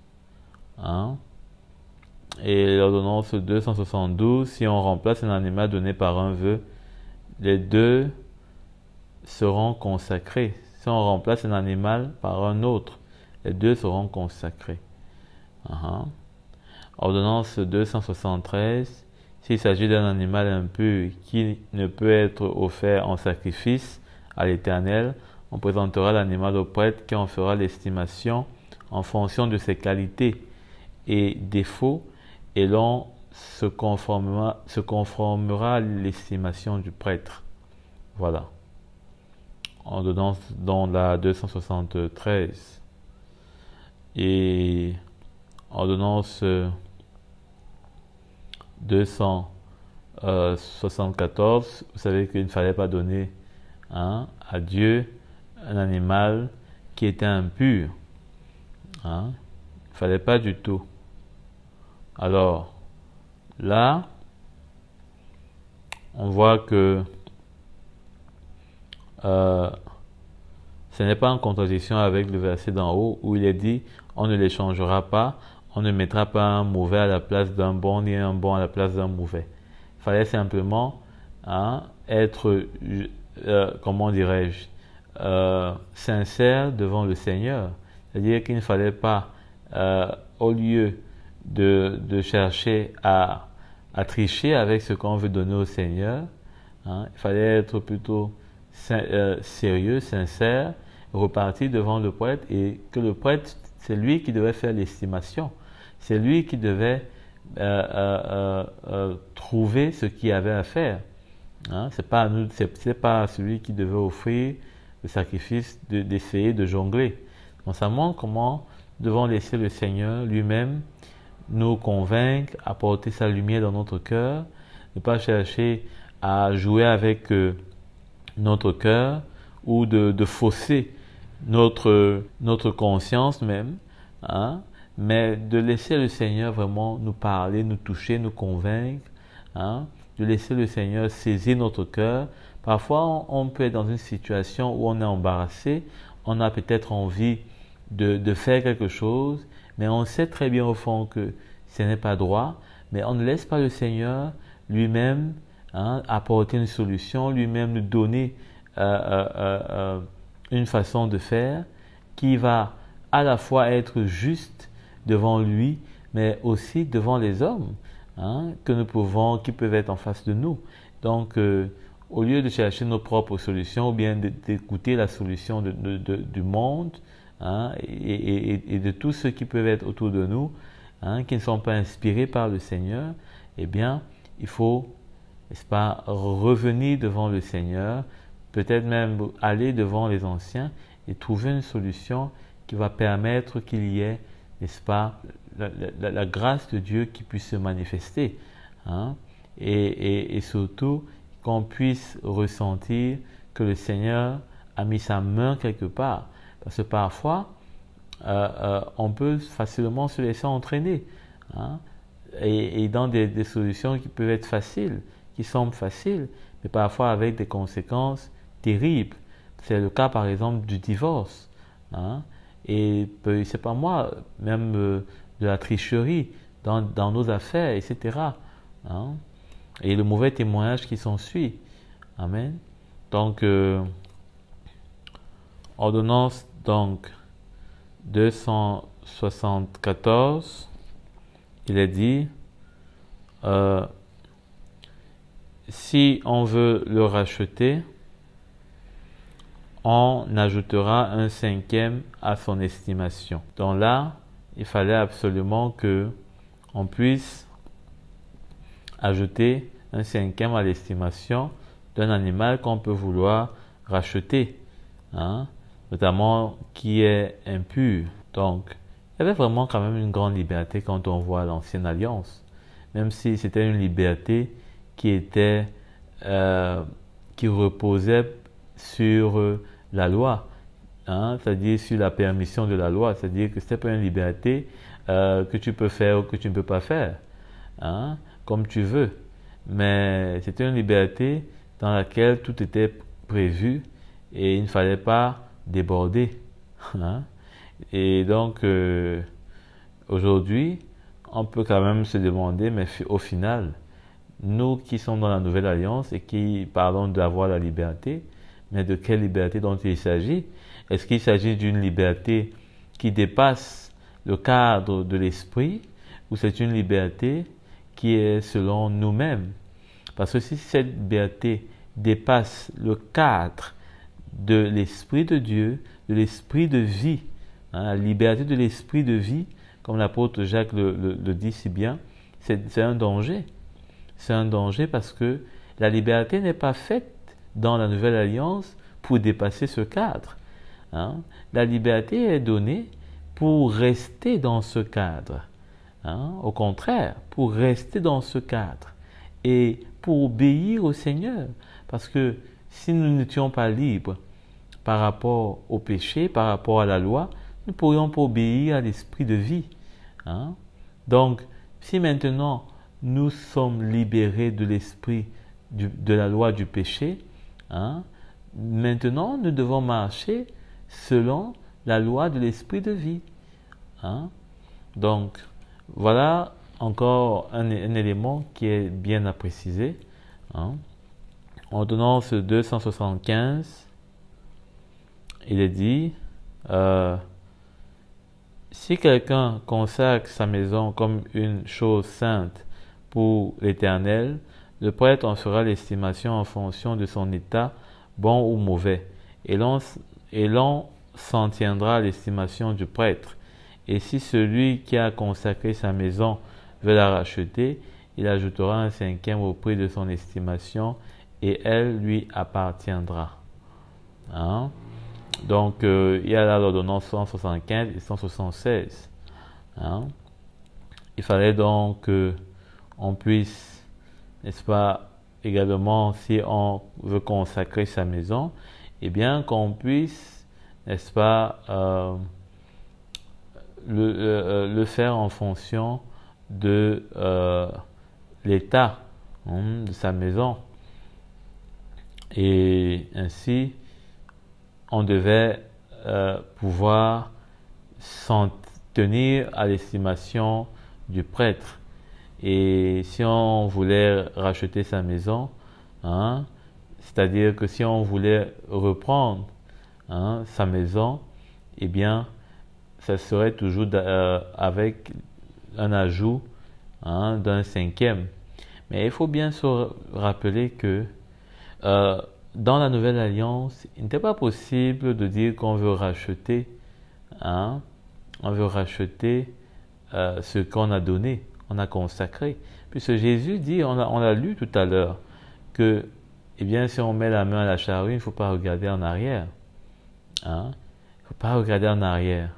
Et l'ordonnance 272, si on remplace un animal donné par un vœu, les deux seront consacrés. Si on remplace un animal par un autre, les deux seront consacrés. Ordonnance 273. S'il s'agit d'un animal impur qui ne peut être offert en sacrifice à l'Éternel, on présentera l'animal au prêtre qui en fera l'estimation en fonction de ses qualités et défauts, et l'on se conformera à l'estimation du prêtre. Voilà. Ordonnance dans la 273. Et ordonnance 274, vous savez qu'il ne fallait pas donner à Dieu un animal qui était impur. Il ne fallait pas du tout. Alors, là, on voit que ce n'est pas en contradiction avec le verset d'en haut où il est dit « On ne l'échangera pas, on ne mettra pas un mauvais à la place d'un bon, ni un bon à la place d'un mauvais. » Il fallait simplement être, comment dirais-je, sincère devant le Seigneur. C'est-à-dire qu'il ne fallait pas, au lieu de chercher à tricher avec ce qu'on veut donner au Seigneur, il fallait être plutôt sérieux, sincère, repartir devant le prêtre, et que le prêtre, c'est lui qui devait faire l'estimation. C'est lui qui devait trouver ce qu'il y avait à faire. C'est pas à nous, c'est pas à celui qui devait offrir le sacrifice d'essayer de jongler. Donc ça montre comment nous devons laisser le Seigneur lui-même nous convaincre, apporter sa lumière dans notre cœur, ne pas chercher à jouer avec notre cœur ou de fausser notre conscience même, mais de laisser le Seigneur vraiment nous parler, nous toucher, nous convaincre, de laisser le Seigneur saisir notre cœur. Parfois, on peut être dans une situation où on est embarrassé, on a peut-être envie de faire quelque chose, mais on sait très bien au fond que ce n'est pas droit, mais on ne laisse pas le Seigneur lui-même apporter une solution, lui-même nous donner une façon de faire qui va à la fois être juste devant lui, mais aussi devant les hommes qui peuvent être en face de nous. Donc, au lieu de chercher nos propres solutions ou bien d'écouter la solution du monde et de tous ceux qui peuvent être autour de nous, qui ne sont pas inspirés par le Seigneur, eh bien, il faut, n'est-ce pas, revenir devant le Seigneur, peut-être même aller devant les anciens et trouver une solution qui va permettre qu'il y ait, n'est-ce pas, la grâce de Dieu qui puisse se manifester, et surtout qu'on puisse ressentir que le Seigneur a mis sa main quelque part, parce que parfois on peut facilement se laisser entraîner et dans des solutions qui peuvent être faciles, qui semblent faciles, mais parfois avec des conséquences terribles. C'est le cas par exemple du divorce, et c'est pas moi, même de la tricherie dans nos affaires, etc. Et le mauvais témoignage qui s'ensuit. Amen. Donc, ordonnance donc 274, il est dit, si on veut le racheter, on ajoutera un cinquième à son estimation. Donc là, il fallait absolument que on puisse ajouter un cinquième à l'estimation d'un animal qu'on peut vouloir racheter, notamment qui est impur. Donc, il y avait vraiment quand même une grande liberté quand on voit l'ancienne alliance, même si c'était une liberté qui reposait sur la loi, c'est-à-dire sur la permission de la loi, c'est-à-dire que ce n'était pas une liberté que tu peux faire ou que tu ne peux pas faire, comme tu veux, mais c'était une liberté dans laquelle tout était prévu et il ne fallait pas déborder. Et donc, aujourd'hui, on peut quand même se demander, mais au final, nous qui sommes dans la nouvelle alliance et qui parlons d'avoir la liberté, Mais de quelle liberté dont il s'agit? Est-ce qu'il s'agit d'une liberté qui dépasse le cadre de l'esprit ou c'est une liberté qui est selon nous-mêmes? Parce que si cette liberté dépasse le cadre de l'esprit de Dieu, de l'esprit de vie, la liberté de l'esprit de vie, comme l'apôtre Jacques le dit si bien, c'est un danger. C'est un danger parce que la liberté n'est pas faite dans la Nouvelle Alliance pour dépasser ce cadre. La liberté est donnée pour rester dans ce cadre. Au contraire, pour rester dans ce cadre et pour obéir au Seigneur. Parce que si nous n'étions pas libres par rapport au péché, par rapport à la loi, nous ne pourrions pas obéir à l'esprit de vie. Donc, si maintenant nous sommes libérés de l'esprit de la loi du péché, maintenant nous devons marcher selon la loi de l'esprit de vie. Donc, voilà encore un élément qui est bien à préciser. Ordonnance 275, il est dit, si quelqu'un consacre sa maison comme une chose sainte pour l'Éternel, le prêtre en fera l'estimation en fonction de son état, bon ou mauvais, et l'on s'en tiendra à l'estimation du prêtre. Et si celui qui a consacré sa maison veut la racheter, il ajoutera un cinquième au prix de son estimation, et elle lui appartiendra. Donc, il y a là l'ordonnance 175 et 176. Il fallait donc qu'on puisse, n'est-ce pas, également, si on veut consacrer sa maison, eh bien, qu'on puisse, n'est-ce pas, le faire en fonction de l'état de sa maison. Et ainsi, on devait pouvoir s'en tenir à l'estimation du prêtre. Et si on voulait racheter sa maison, c'est-à-dire que si on voulait reprendre sa maison, eh bien, ça serait toujours avec un ajout d'un cinquième. Mais il faut bien se rappeler que dans la Nouvelle Alliance, il n'était pas possible de dire qu'on veut racheter, ce qu'on a donné, on a consacré. Puisque Jésus dit, on l'a lu tout à l'heure, que, eh bien, si on met la main à la charrue, il ne faut pas regarder en arrière. Il ne faut pas regarder en arrière.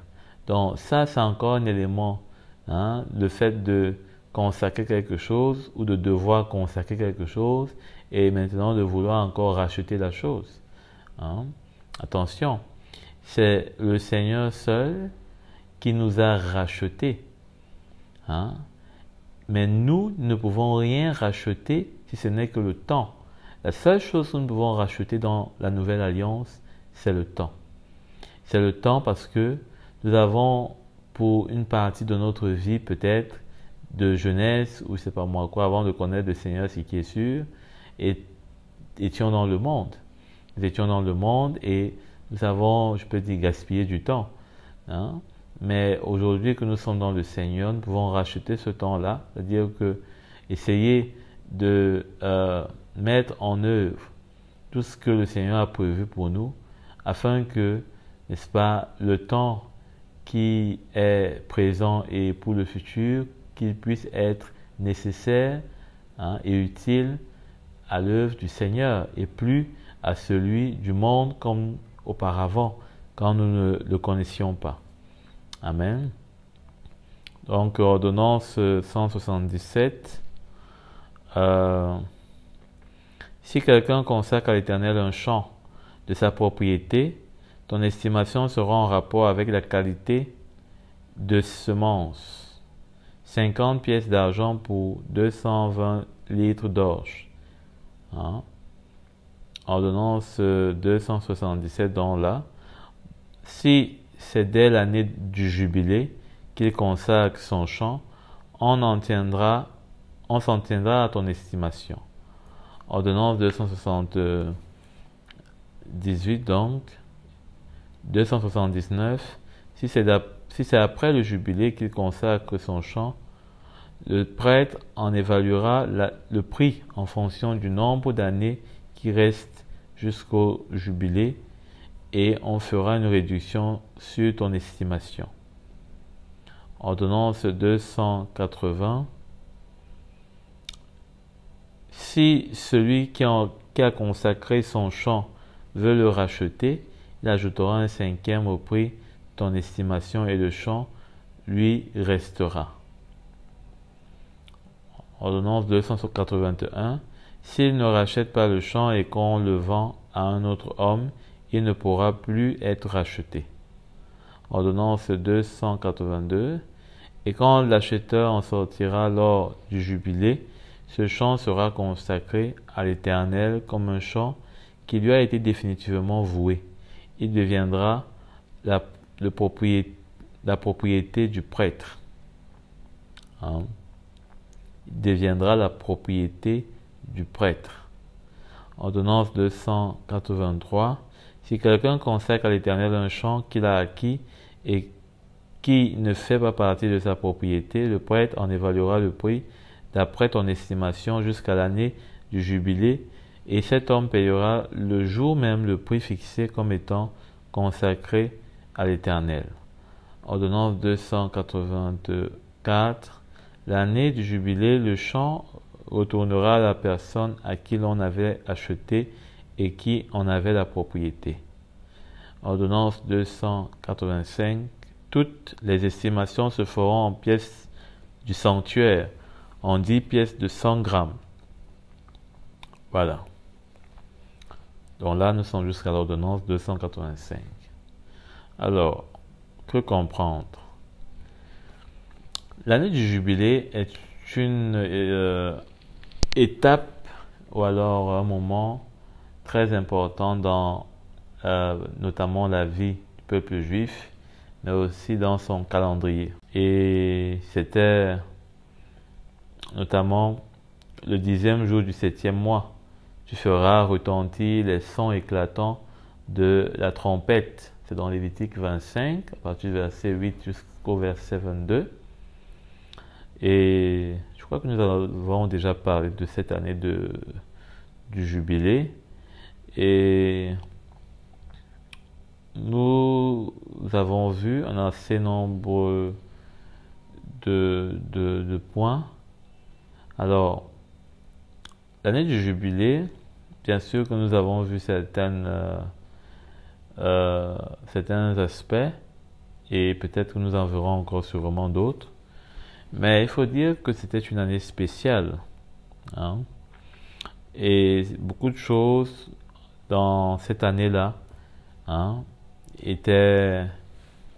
Donc ça, c'est encore un élément, le fait de consacrer quelque chose ou de devoir consacrer quelque chose et maintenant de vouloir encore racheter la chose. Attention, c'est le Seigneur seul qui nous a rachetés. Mais nous ne pouvons rien racheter si ce n'est que le temps. La seule chose que nous pouvons racheter dans la Nouvelle Alliance, c'est le temps. C'est le temps parce que nous avons, pour une partie de notre vie peut-être, de jeunesse, ou je ne sais pas moi quoi, avant de connaître le Seigneur, ce qui est sûr, et étions dans le monde. Nous étions dans le monde et nous avons, je peux dire, gaspillé du temps. Mais aujourd'hui que nous sommes dans le Seigneur, nous pouvons racheter ce temps-là, c'est-à-dire que essayer de mettre en œuvre tout ce que le Seigneur a prévu pour nous, afin que, n'est-ce pas, le temps qui est présent et pour le futur, qu'il puisse être nécessaire et utile à l'œuvre du Seigneur et plus à celui du monde comme auparavant, quand nous ne le connaissions pas. Amen. Donc, ordonnance 177. Si quelqu'un consacre à l'Éternel un champ de sa propriété, ton estimation sera en rapport avec la qualité de semence. 50 pièces d'argent pour 220 litres d'orge. Ordonnance 277 dans là. Si c'est dès l'année du jubilé qu'il consacre son champ, on s'en tiendra à ton estimation. Ordonnance 278 18 donc, 279, si c'est après le jubilé qu'il consacre son champ, le prêtre en évaluera le prix en fonction du nombre d'années qui restent jusqu'au jubilé et on fera une réduction sur ton estimation. Ordonnance 280. Si celui qui a consacré son champ veut le racheter, il ajoutera un cinquième au prix de ton estimation et le champ lui restera. Ordonnance 281. S'il ne rachète pas le champ et qu'on le vend à un autre homme, il ne pourra plus être racheté. Ordonnance 282. Et quand l'acheteur en sortira lors du jubilé, ce champ sera consacré à l'Éternel comme un champ qui lui a été définitivement voué. Il deviendra la propriété du prêtre. Hein? Il deviendra la propriété du prêtre. Ordonnance 283. Si quelqu'un consacre à l'Éternel un champ qu'il a acquis et qui ne fait pas partie de sa propriété, le prêtre en évaluera le prix d'après ton estimation jusqu'à l'année du jubilé, et cet homme payera le jour même le prix fixé comme étant consacré à l'Éternel. Ordonnance 284. L'année du jubilé, le champ retournera à la personne à qui l'on avait acheté et qui en avait la propriété. Ordonnance 285. Toutes les estimations se feront en pièces du sanctuaire, en 10 pièces de 100 grammes. Voilà. Donc là, nous sommes jusqu'à l'ordonnance 285. Alors, que comprendre? L'année du jubilé est une étape ou alors un moment très important dans notamment la vie du peuple juif, mais aussi dans son calendrier. Et c'était notamment le 10e jour du 7e mois. Tu feras retentir les sons éclatants de la trompette. C'est dans Lévitique 25, à partir du verset 8 jusqu'au verset 22. Et je crois que nous avons déjà parlé de cette année du jubilé. Et nous avons vu un assez nombre de points. Alors, l'année du jubilé, bien sûr que nous avons vu certains aspects, et peut-être que nous en verrons encore sûrement d'autres. Mais il faut dire que c'était une année spéciale. Hein? Et beaucoup de choses dans cette année-là étaient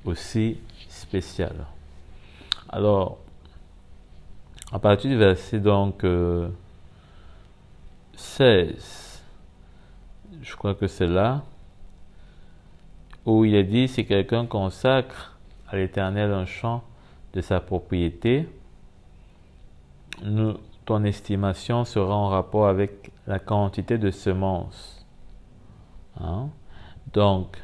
aussi spéciales. Alors, à partir du verset donc 16, je crois que c'est là, où il est dit, si quelqu'un consacre à l'Éternel un champ de sa propriété, ton estimation sera en rapport avec la quantité de semences. Hein? Donc,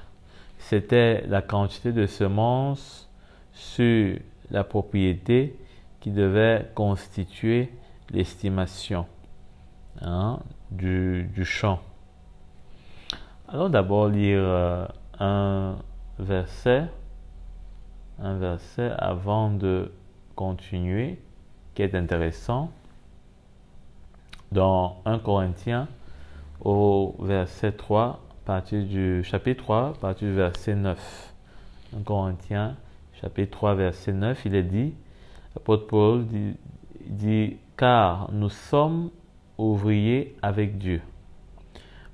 c'était la quantité de semences sur la propriété qui devait constituer l'estimation du champ. Allons d'abord lire un verset avant de continuer, qui est intéressant. Dans 1 Corinthiens, au verset 3, chapitre 3, à partir du verset 9. 1 Corinthiens, chapitre 3, verset 9, il est dit, l'apôtre Paul dit, car nous sommes ouvriers avec Dieu.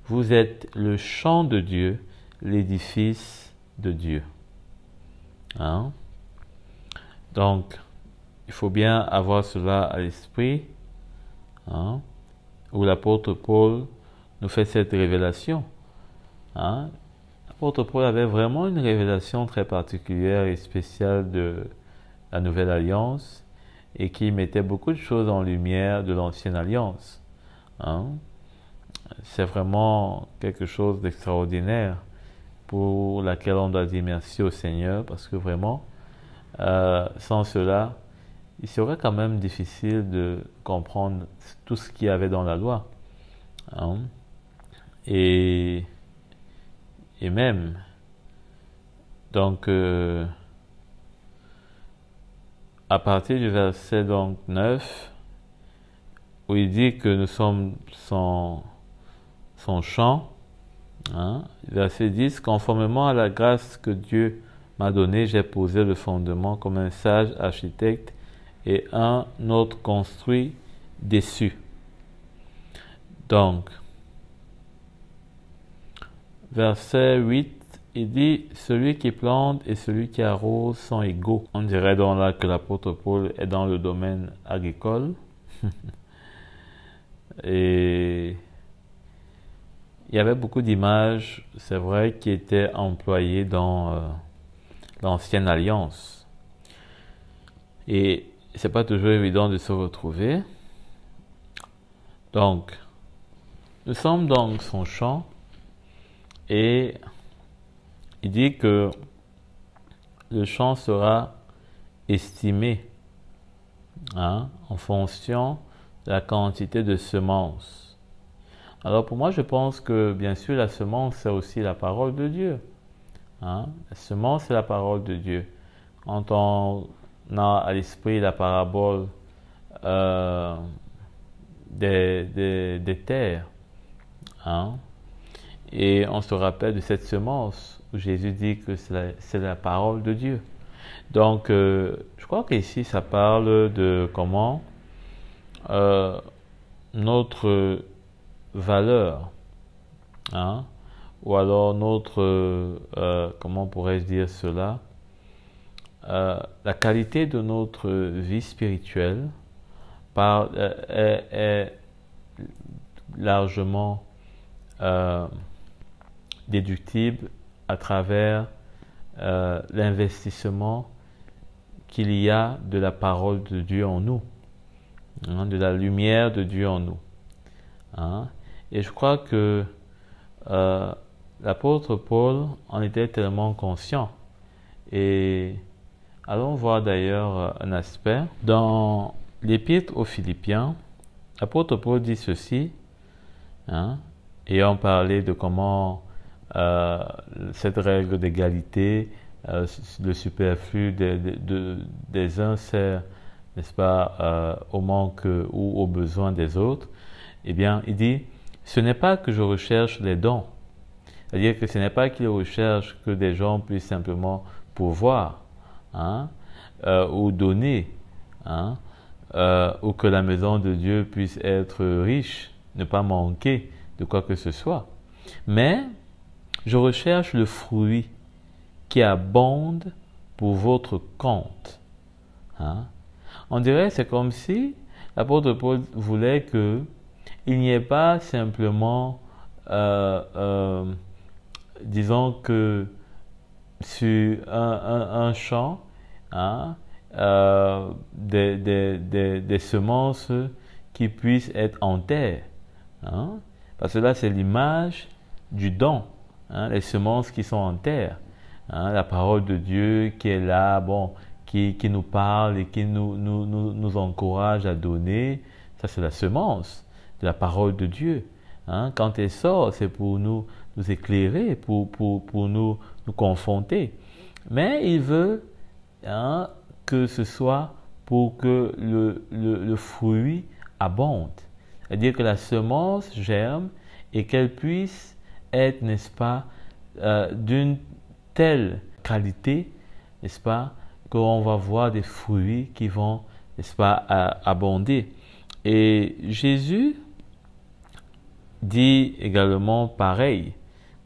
Vous êtes le champ de Dieu, l'édifice de Dieu. Hein? Donc, il faut bien avoir cela à l'esprit, où l'apôtre Paul nous fait cette révélation. L'apôtre Paul avait vraiment une révélation très particulière et spéciale de la Nouvelle Alliance et qui mettait beaucoup de choses en lumière de l'Ancienne Alliance. c'est vraiment quelque chose d'extraordinaire pour laquelle on doit dire merci au Seigneur, parce que vraiment, sans cela, il serait quand même difficile de comprendre tout ce qu'il y avait dans la loi. Hein. Et, et même, donc, à partir du verset donc 9, où il dit que nous sommes son champ, hein, verset 10, conformément à la grâce que Dieu m'a donnée, j'ai posé le fondement comme un sage architecte et un autre construit dessus. Donc, verset 8, il dit, celui qui plante et celui qui arrose sont égaux. On dirait donc là que l'apôtre Paul est dans le domaine agricole. Et il y avait beaucoup d'images, c'est vrai, qui étaient employées dans l'ancienne alliance. Et c'est pas toujours évident de se retrouver. Donc, nous sommes dans son champ et il dit que le champ sera estimé, hein, en fonction de la quantité de semences. Alors pour moi, je pense que bien sûr la semence c'est aussi la parole de Dieu. Hein? La semence c'est la parole de Dieu. Quand on a à l'esprit la parabole des terres, hein? Et on se rappelle de cette semence où Jésus dit que c'est la parole de Dieu. Donc je crois qu'ici ça parle de comment notre valeur, hein, ou alors notre, comment pourrais-je dire cela, la qualité de notre vie spirituelle est largement déductible à travers l'investissement qu'il y a de la parole de Dieu en nous, hein, de la lumière de Dieu en nous. Hein. Et je crois que l'apôtre Paul en était tellement conscient. Et allons voir d'ailleurs un aspect. Dans l'épître aux Philippiens, l'apôtre Paul dit ceci, hein, ayant parlé de comment cette règle d'égalité, le superflu des uns sert, n'est-ce pas, au manque ou aux besoins des autres. Eh bien, il dit, ce n'est pas que je recherche les dons. C'est-à-dire que ce n'est pas qu'il recherche que des gens puissent simplement pourvoir, hein, ou donner, hein, ou que la maison de Dieu puisse être riche, ne pas manquer de quoi que ce soit. Mais je recherche le fruit qui abonde pour votre compte. Hein. On dirait c'est comme si l'apôtre Paul voulait que il n'y ait pas simplement, disons que sur un champ, hein, des semences qui puissent être en terre. Hein, parce que là, c'est l'image du don, hein, les semences qui sont en terre. Hein, la parole de Dieu qui est là, bon, qui nous parle et qui nous encourage à donner. Ça, c'est la semence de la parole de Dieu. Hein, quand elle sort, c'est pour nous éclairer, pour nous confronter. Mais il veut, hein, que ce soit pour que le fruit abonde. C'est-à-dire que la semence germe et qu'elle puisse être, n'est-ce pas, d'une telle qualité, n'est-ce pas, qu'on va voir des fruits qui vont, n'est-ce pas, abonder. Et Jésus dit également pareil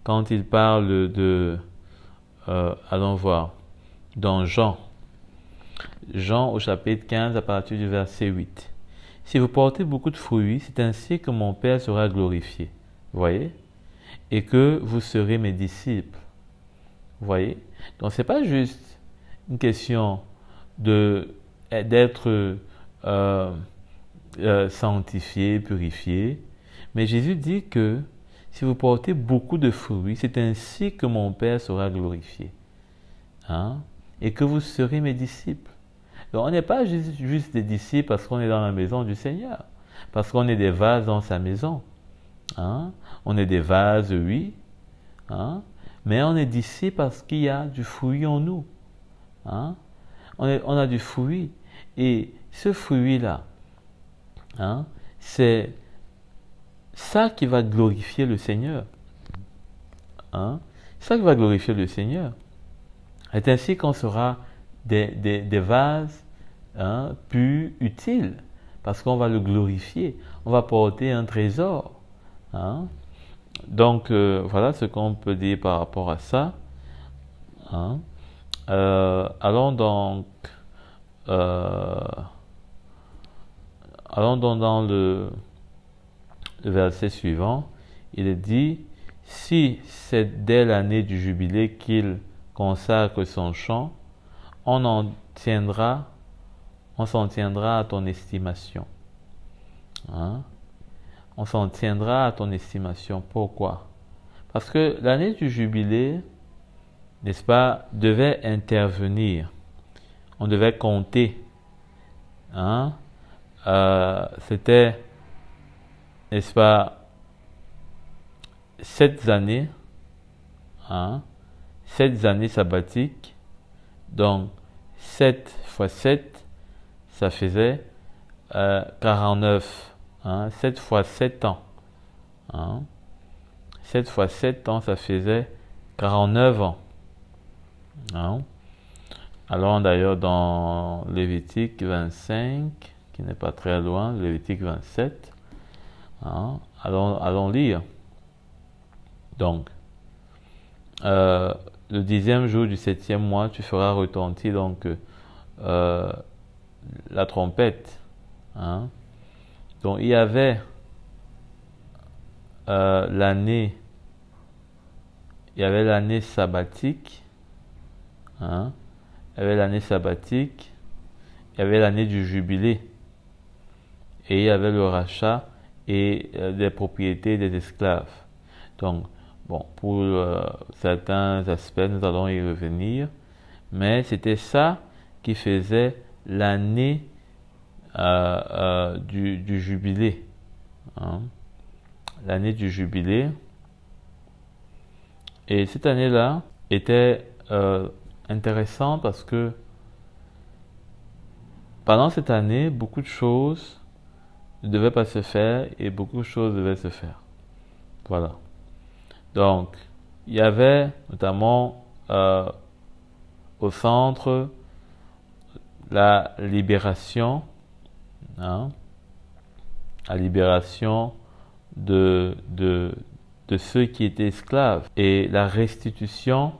quand il parle de, allons voir, dans Jean au chapitre 15 à partir du verset 8. Si vous portez beaucoup de fruits, c'est ainsi que mon Père sera glorifié. Vous voyez? Et que vous serez mes disciples. Vous voyez? Donc c'est pas juste une question d'être sanctifié, purifié, Mais Jésus dit que si vous portez beaucoup de fruits, c'est ainsi que mon Père sera glorifié. Hein? Et que vous serez mes disciples. Donc on n'est pas juste des disciples parce qu'on est dans la maison du Seigneur, parce qu'on est des vases dans sa maison. Hein? On est des vases, oui, hein? Mais on est disciples parce qu'il y a du fruit en nous. Hein? On a du fruit. Et ce fruit-là, hein, c'est ça qui va glorifier le Seigneur. Hein? C'est ça qui va glorifier le Seigneur. C'est ainsi qu'on sera des vases, hein, plus utiles, parce qu'on va le glorifier. On va porter un trésor. Hein? Donc, voilà ce qu'on peut dire par rapport à ça. Hein? Allons donc dans le verset suivant. Il est dit, si c'est dès l'année du jubilé qu'il consacre son champ, on s'en tiendra à ton estimation. Hein? On s'en tiendra à ton estimation. Pourquoi? Parce que l'année du jubilé, n'est-ce pas, devait intervenir. On devait compter. Hein? C'était, n'est-ce pas, 7 années, hein? 7 années sabbatiques. Donc, 7 fois 7, ça faisait 49. Hein? 7 fois 7 ans. Hein? 7 fois 7 ans, ça faisait 49 ans. Hein? Allons d'ailleurs dans Lévitique 25, qui n'est pas très loin, Lévitique 27. Hein? Allons lire. Donc, le 10e jour du 7e mois, tu feras retentir donc la trompette. Hein? Donc, il y avait l'année sabbatique. Hein? Il y avait l'année sabbatique, il y avait l'année du jubilé, et il y avait le rachat et des propriétés des esclaves. Donc, bon, pour certains aspects, nous allons y revenir, mais c'était ça qui faisait l'année du jubilé. Hein? L'année du jubilé. Et cette année-là était intéressante parce que pendant cette année, beaucoup de choses ne devaient pas se faire et beaucoup de choses devaient se faire. Voilà. Donc, il y avait notamment au centre la libération, hein, la libération de ceux qui étaient esclaves et la restitution,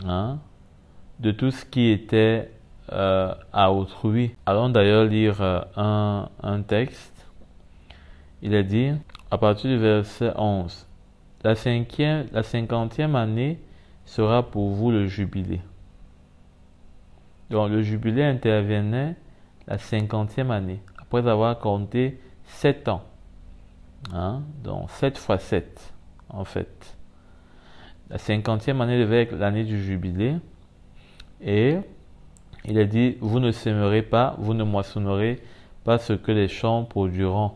hein, de tout ce qui était à autrui. Allons d'ailleurs lire un texte. Il est dit, à partir du verset 11, la 50e année sera pour vous le jubilé. Donc le jubilé intervenait la 50e année, après avoir compté 7 ans. Hein? Donc 7 fois 7, en fait. La 50e année devait être l'année du jubilé. Et il est dit, vous ne sèmerez pas, vous ne moissonnerez pas ce que les champs produiront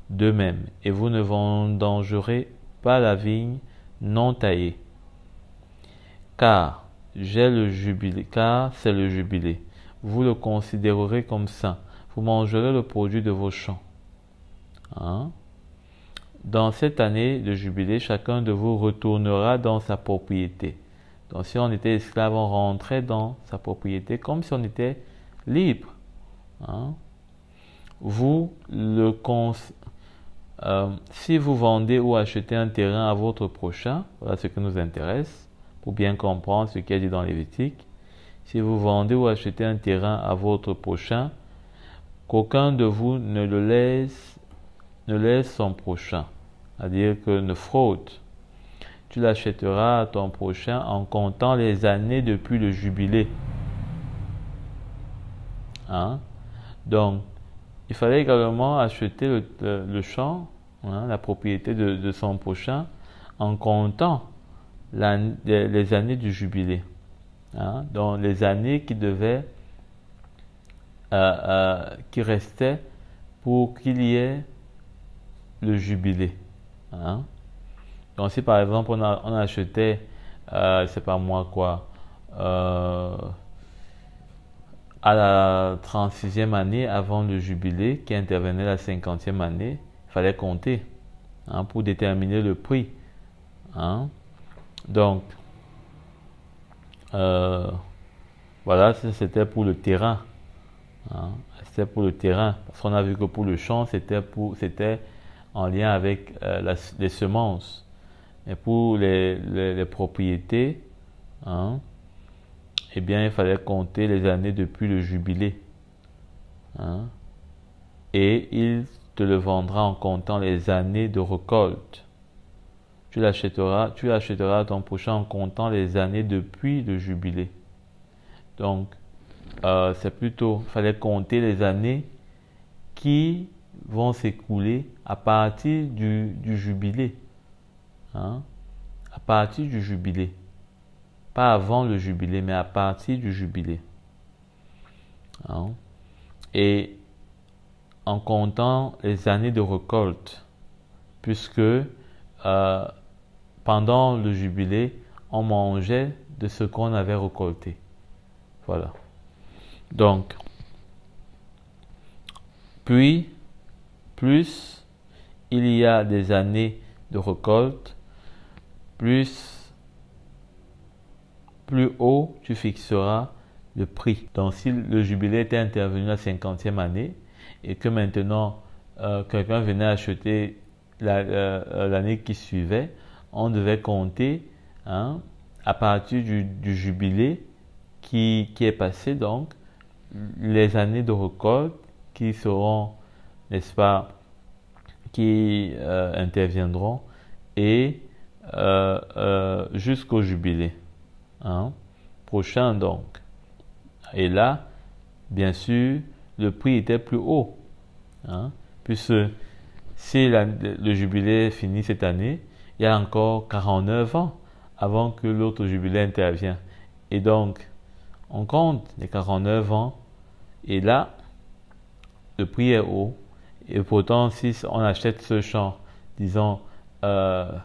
d'eux-mêmes, et vous ne vendangerez pas la vigne non taillée. Car c'est le jubilé. Vous le considérerez comme saint. Vous mangerez le produit de vos champs. Hein? Dans cette année de jubilé, chacun de vous retournera dans sa propriété. Donc si on était esclave, on rentrait dans sa propriété comme si on était libre. Hein? Si vous vendez ou achetez un terrain à votre prochain, voilà ce qui nous intéresse, pour bien comprendre ce qui est dit dans Lévitique. Si vous vendez ou achetez un terrain à votre prochain, qu'aucun de vous ne laisse son prochain, c'est-à-dire que ne fraude. Tu l'achèteras à ton prochain en comptant les années depuis le jubilé. Hein? Donc, il fallait également acheter le champ la propriété de son prochain en comptant les années du jubilé. Donc les années qui restaient pour qu'il y ait le jubilé. Donc si par exemple on achetait, c'est pas moi quoi, à la 36e année avant le jubilé qui intervenait la 50e année, il fallait compter pour déterminer le prix. Donc voilà, c'était pour le terrain. C'était pour le terrain, parce qu'on a vu que pour le champ, c'était en lien avec les semences. Et pour les propriétés, eh bien, il fallait compter les années depuis le jubilé. Et il te le vendra en comptant les années de récolte. Tu l'achèteras à ton prochain en comptant les années depuis le jubilé. Donc, c'est plutôt, il fallait compter les années qui vont s'écouler à partir du jubilé. À partir du jubilé. Pas avant le jubilé, mais à partir du jubilé. Et en comptant les années de récolte, puisque pendant le jubilé, on mangeait de ce qu'on avait récolté. Voilà. Donc, puis, plus il y a des années de récolte, plus haut tu fixeras le prix. Donc, si le jubilé était intervenu la 50e année et que maintenant quelqu'un venait acheter l'année qui suivait, on devait compter à partir du jubilé qui est passé, donc les années de récolte qui seront, n'est-ce pas, qui interviendront et jusqu'au jubilé prochain donc. Et là, bien sûr, le prix était plus haut, puisque si le jubilé finit cette année, il y a encore 49 ans avant que l'autre jubilé intervienne. Et donc, on compte les 49 ans et là, le prix est haut. Et pourtant, si on achète ce champ, disons, la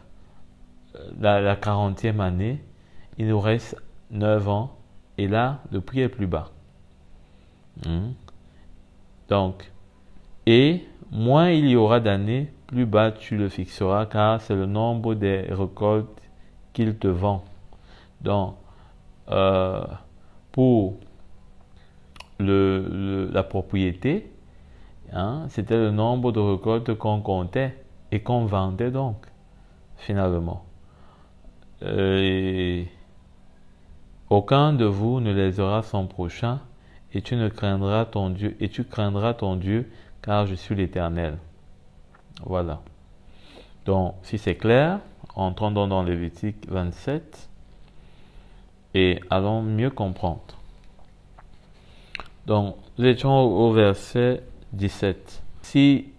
40e année, il nous reste 9 ans et là, le prix est plus bas. Donc, et moins il y aura d'années, plus bas tu le fixeras car c'est le nombre des récoltes qu'il te vend. Donc, pour la propriété, c'était le nombre de récoltes qu'on comptait et qu'on vendait donc, finalement. Aucun de vous ne lésera son prochain et tu craindras ton Dieu, car je suis l'Éternel. Voilà. Donc, si c'est clair, entrons donc dans Lévitique 27 et allons mieux comprendre. Donc, nous étions au verset 17. Si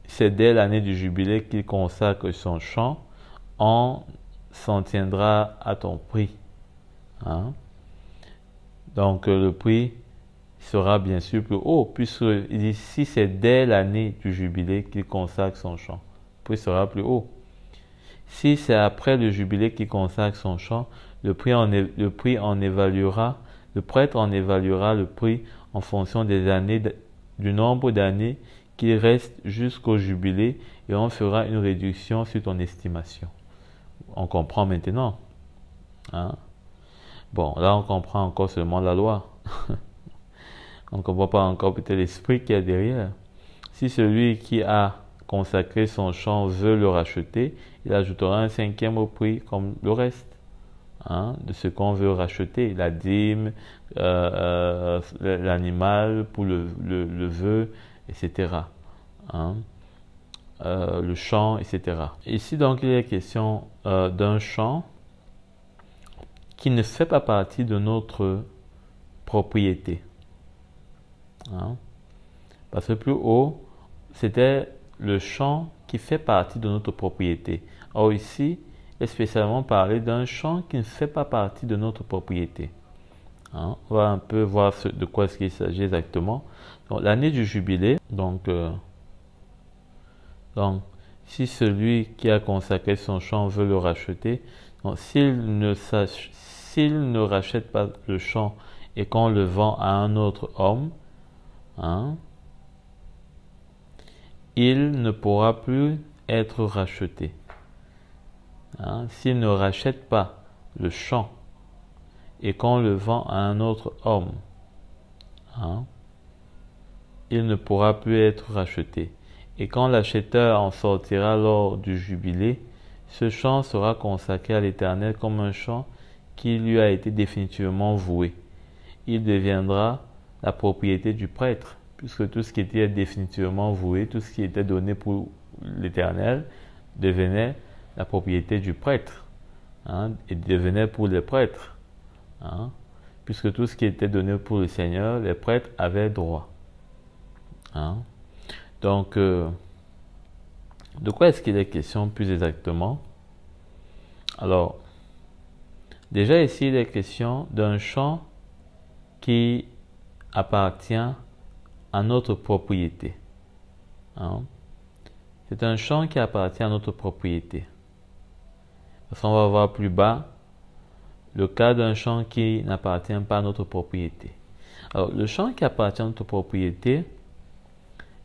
c'est dès l'année du jubilé qu'il consacre son champ, on s'en tiendra à ton prix. Donc, le prix sera bien sûr plus haut, puisqu'il dit si c'est dès l'année du jubilé qu'il consacre son champ, le prix sera plus haut. Si c'est après le jubilé qu'il consacre son champ, le prêtre en évaluera le prix en fonction du nombre d'années qu'il reste jusqu'au jubilé et on fera une réduction sur ton estimation. On comprend maintenant. Bon, là on comprend encore seulement la loi. On ne comprend pas encore peut-être l'esprit qu'il y a derrière. Si celui qui a consacré son champ veut le racheter, il ajoutera un 5e au prix comme le reste de ce qu'on veut racheter, la dîme, l'animal pour le vœu, etc. Le champ, etc. Ici donc il est question d'un champ qui ne fait pas partie de notre propriété. Parce que plus haut, c'était le champ qui fait partie de notre propriété. Or ici, il est spécialement parlé d'un champ qui ne fait pas partie de notre propriété. Hein? On va un peu voir de quoi est-ce qu'il s'agit exactement. Donc, l'année du jubilé, donc, si celui qui a consacré son champ veut le racheter, s'il ne rachète pas le champ et qu'on le vend à un autre homme, hein, il ne pourra plus être racheté. Hein, s'il ne rachète pas le champ et qu'on le vend à un autre homme, hein, il ne pourra plus être racheté. Et quand l'acheteur en sortira lors du jubilé, ce champ sera consacré à l'Éternel comme un champ qui lui a été définitivement voué. Il deviendra la propriété du prêtre, puisque tout ce qui était définitivement voué, tout ce qui était donné pour l'Éternel, devenait la propriété du prêtre, hein, et devenait pour les prêtres, hein, puisque tout ce qui était donné pour le Seigneur, les prêtres avaient droit. Hein. Donc, de quoi est-ce qu'il est question plus exactement? Alors, déjà ici, il est question d'un champ qui appartient à notre propriété. Hein? C'est un champ qui appartient à notre propriété. Parce qu'on va voir plus bas le cas d'un champ qui n'appartient pas à notre propriété. Alors, le champ qui appartient à notre propriété,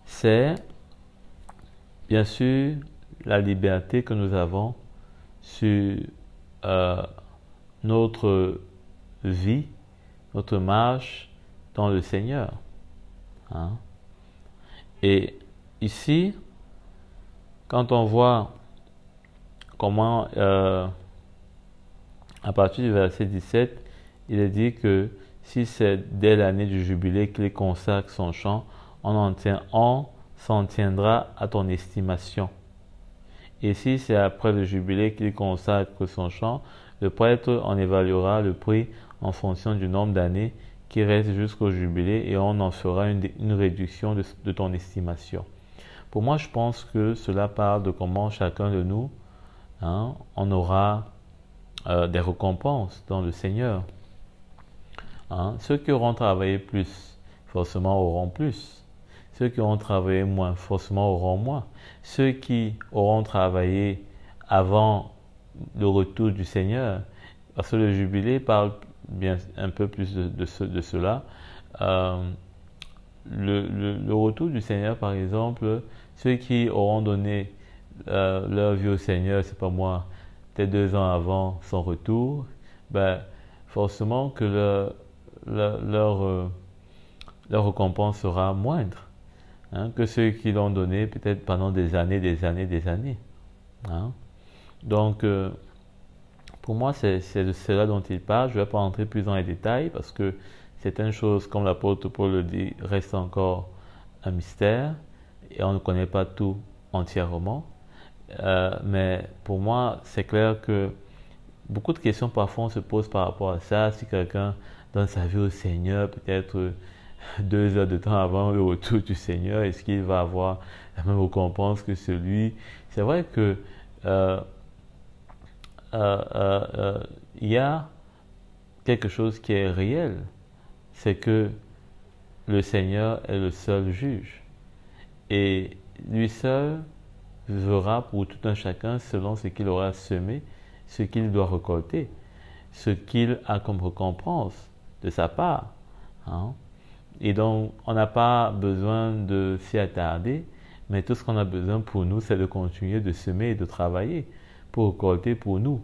c'est bien sûr la liberté que nous avons sur notre vie, notre marche dans le Seigneur. Hein? Et ici, quand on voit comment, à partir du verset 17, il est dit que si c'est dès l'année du jubilé qu'il consacre son champ, on s'en tiendra à ton estimation. Et si c'est après le jubilé qu'il consacre son champ, le prêtre en évaluera le prix en fonction du nombre d'années qui reste jusqu'au jubilé et on en fera une réduction de ton estimation. Pour moi, je pense que cela parle de comment chacun de nous, hein, on aura des récompenses dans le Seigneur. Hein, ceux qui auront travaillé plus, forcément auront plus. Ceux qui auront travaillé moins, forcément auront moins. Ceux qui auront travaillé avant le retour du Seigneur, parce que le jubilé parle bien un peu plus de cela. Le retour du Seigneur, par exemple, ceux qui auront donné leur vie au Seigneur, c'est pas moi, peut-être 2 ans avant son retour, ben, forcément que leur récompense sera moindre, hein, que ceux qui l'ont donné peut-être pendant des années. Hein. Donc, pour moi, c'est de cela dont il parle. Je ne vais pas entrer plus dans les détails parce que certaines choses, comme l'apôtre Paul le dit, restent encore un mystère et on ne connaît pas tout entièrement. Mais pour moi, c'est clair que beaucoup de questions parfois on se pose par rapport à ça. Si quelqu'un donne sa vie au Seigneur, peut-être 2 heures de temps avant le retour du Seigneur, est-ce qu'il va avoir la même récompense que celui? C'est vrai que il y a quelque chose qui est réel, c'est que le Seigneur est le seul juge et lui seul verra pour tout un chacun selon ce qu'il aura semé, ce qu'il doit récolter, ce qu'il a comme récompense de sa part. Hein? Et donc, on n'a pas besoin de s'y attarder, mais tout ce qu'on a besoin pour nous, c'est de continuer de semer et de travailler pour récolter pour nous.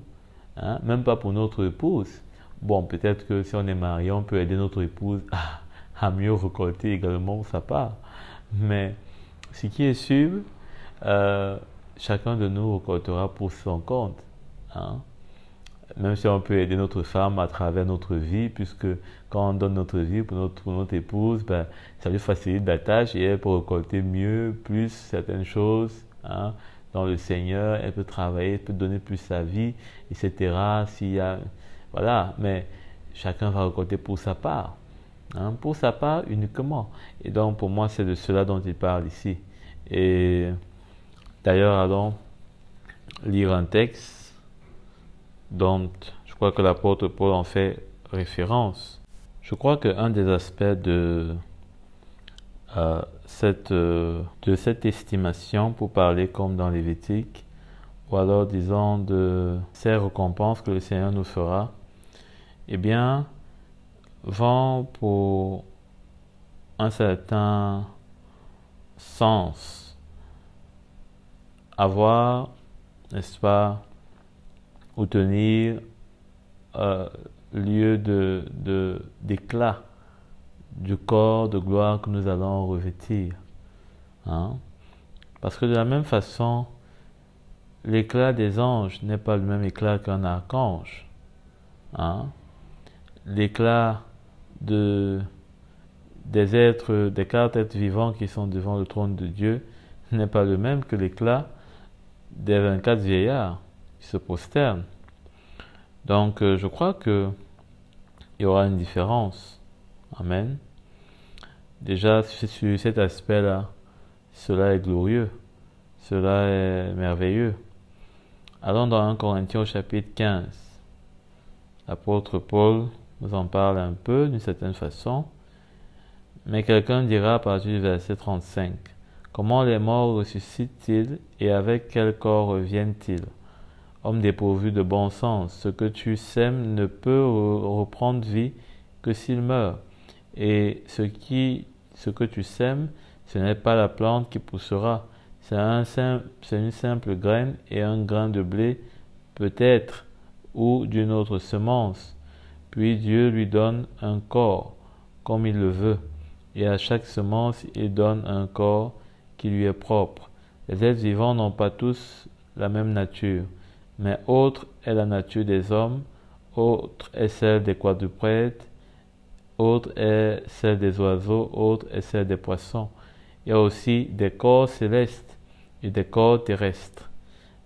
Hein? Même pas pour notre épouse. Bon, peut-être que si on est marié, on peut aider notre épouse à mieux récolter également sa part. Mais ce qui est sûr, chacun de nous récoltera pour son compte. Hein? Même si on peut aider notre femme à travers notre vie, puisque quand on donne notre vie pour notre épouse, ben, ça lui facilite la tâche et elle peut récolter mieux, plus certaines choses, hein, dans le Seigneur. Elle peut travailler, elle peut donner plus sa vie, etc. S'il y a, voilà, mais chacun va récolter pour sa part, hein, pour sa part uniquement. Et donc pour moi, c'est de cela dont il parle ici. Et D'ailleurs, allons lire un texte dont je crois que l'apôtre Paul en fait référence. Je crois qu'un des aspects de cette estimation, pour parler comme dans Lévitique, ou alors disons de ces récompenses que le Seigneur nous fera, eh bien, vont pour un certain sens avoir, n'est-ce pas, ou tenir lieu d'éclat du corps de gloire que nous allons revêtir. Hein? Parce que de la même façon, l'éclat des anges n'est pas le même éclat qu'un archange. Hein? L'éclat des quatre êtres vivants qui sont devant le trône de Dieu n'est pas le même que l'éclat des 24 vieillards qui se prosternent. Donc, je crois qu'il y aura une différence. Amen. Déjà, sur cet aspect-là, cela est glorieux. Cela est merveilleux. Allons dans 1 Corinthiens au chapitre 15. L'apôtre Paul nous en parle un peu d'une certaine façon. Mais quelqu'un dira à partir du verset 35, « Comment les morts ressuscitent-ils et avec quel corps reviennent-ils ? Homme dépourvu de bon sens, ce que tu sèmes ne peut reprendre vie que s'il meurt. Et ce que tu sèmes, ce n'est pas la plante qui poussera, c'est une simple graine et un grain de blé peut-être, ou d'une autre semence. Puis Dieu lui donne un corps, comme il le veut, et à chaque semence il donne un corps qui lui est propre. Les êtres vivants n'ont pas tous la même nature, mais autre est la nature des hommes, autre est celle des quadrupèdes, autre est celle des oiseaux, autre est celle des poissons. Il y a aussi des corps célestes et des corps terrestres.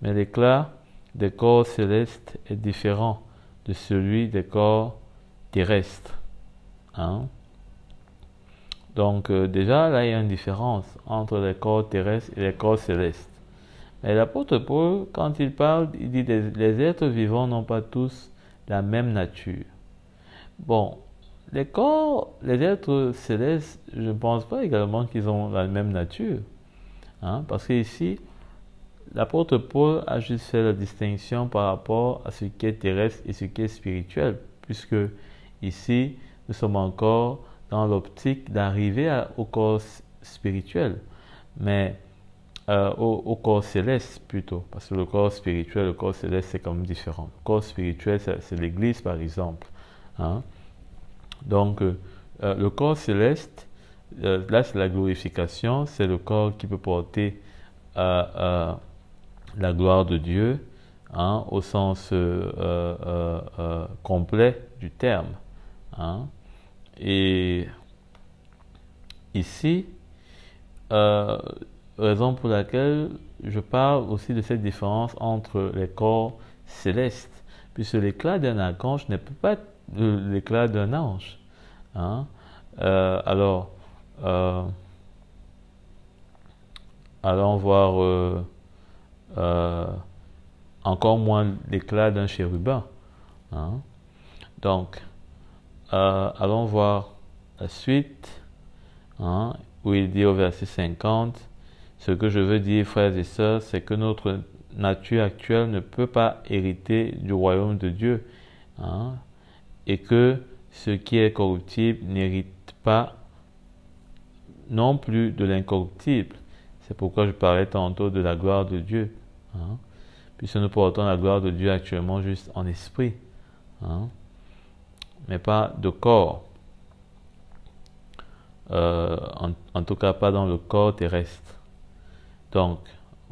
Mais l'éclat des corps célestes est différent de celui des corps terrestres. Hein? Donc déjà, là, il y a une différence entre les corps terrestres et les corps célestes. Mais l'apôtre Paul, quand il parle, il dit que les êtres vivants n'ont pas tous la même nature. Bon, les êtres célestes, je ne pense pas également qu'ils ont la même nature. Hein? Parce que ici, l'apôtre Paul a juste fait la distinction par rapport à ce qui est terrestre et ce qui est spirituel. Puisque ici, nous sommes encore dans l'optique d'arriver au corps spirituel. Mais au corps céleste plutôt. Parce que le corps spirituel, le corps céleste, c'est quand même différent. Le corps spirituel, c'est l'Église par exemple. Hein? Donc, le corps céleste, là c'est la glorification, c'est le corps qui peut porter la gloire de Dieu, hein, au sens complet du terme. Hein. Et ici, raison pour laquelle je parle aussi de cette différence entre les corps célestes, puisque l'éclat d'un archange ne peut pas être l'éclat d'un ange. Hein? Alors, allons voir encore moins l'éclat d'un chérubin. Hein? Donc, allons voir la suite, hein, où il dit au verset 50, « Ce que je veux dire, frères et sœurs, c'est que notre nature actuelle ne peut pas hériter du royaume de Dieu. Hein, et que ce qui est corruptible n'hérite pas non plus de l'incorruptible. » C'est pourquoi je parlais tantôt de la gloire de Dieu. Hein, puisque nous portons la gloire de Dieu actuellement juste en esprit. Hein, mais pas de corps. En tout cas pas dans le corps terrestre. Donc,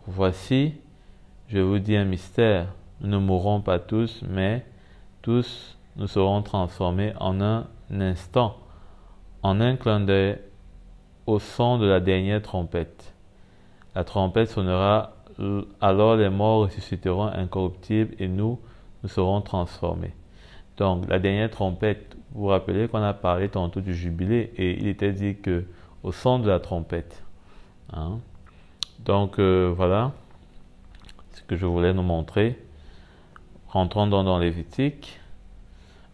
voici, je vous dis un mystère, nous ne mourrons pas tous, mais tous nous serons transformés en un instant, en un clin d'œil, au son de la dernière trompette. La trompette sonnera, alors les morts ressusciteront incorruptibles et nous serons transformés. Donc, la dernière trompette, vous vous rappelez qu'on a parlé tantôt du jubilé et il était dit que au son de la trompette. Hein? Donc, voilà. ce que je voulais nous montrer. Rentrons donc dans Lévitique.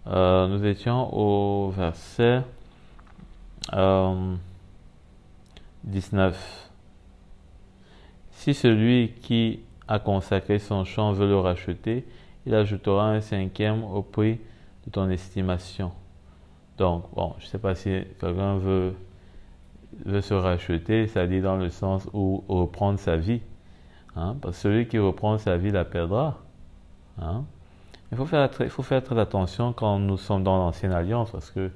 Nous étions au verset 19. Si celui qui a consacré son champ veut le racheter, il ajoutera un 5e au prix de ton estimation. Donc, bon, je ne sais pas si quelqu'un veut se racheter, c'est-à-dire dans le sens où reprendre sa vie. Hein, parce que celui qui reprend sa vie la perdra. Hein. Il faut faire très attention quand nous sommes dans l'ancienne alliance, parce que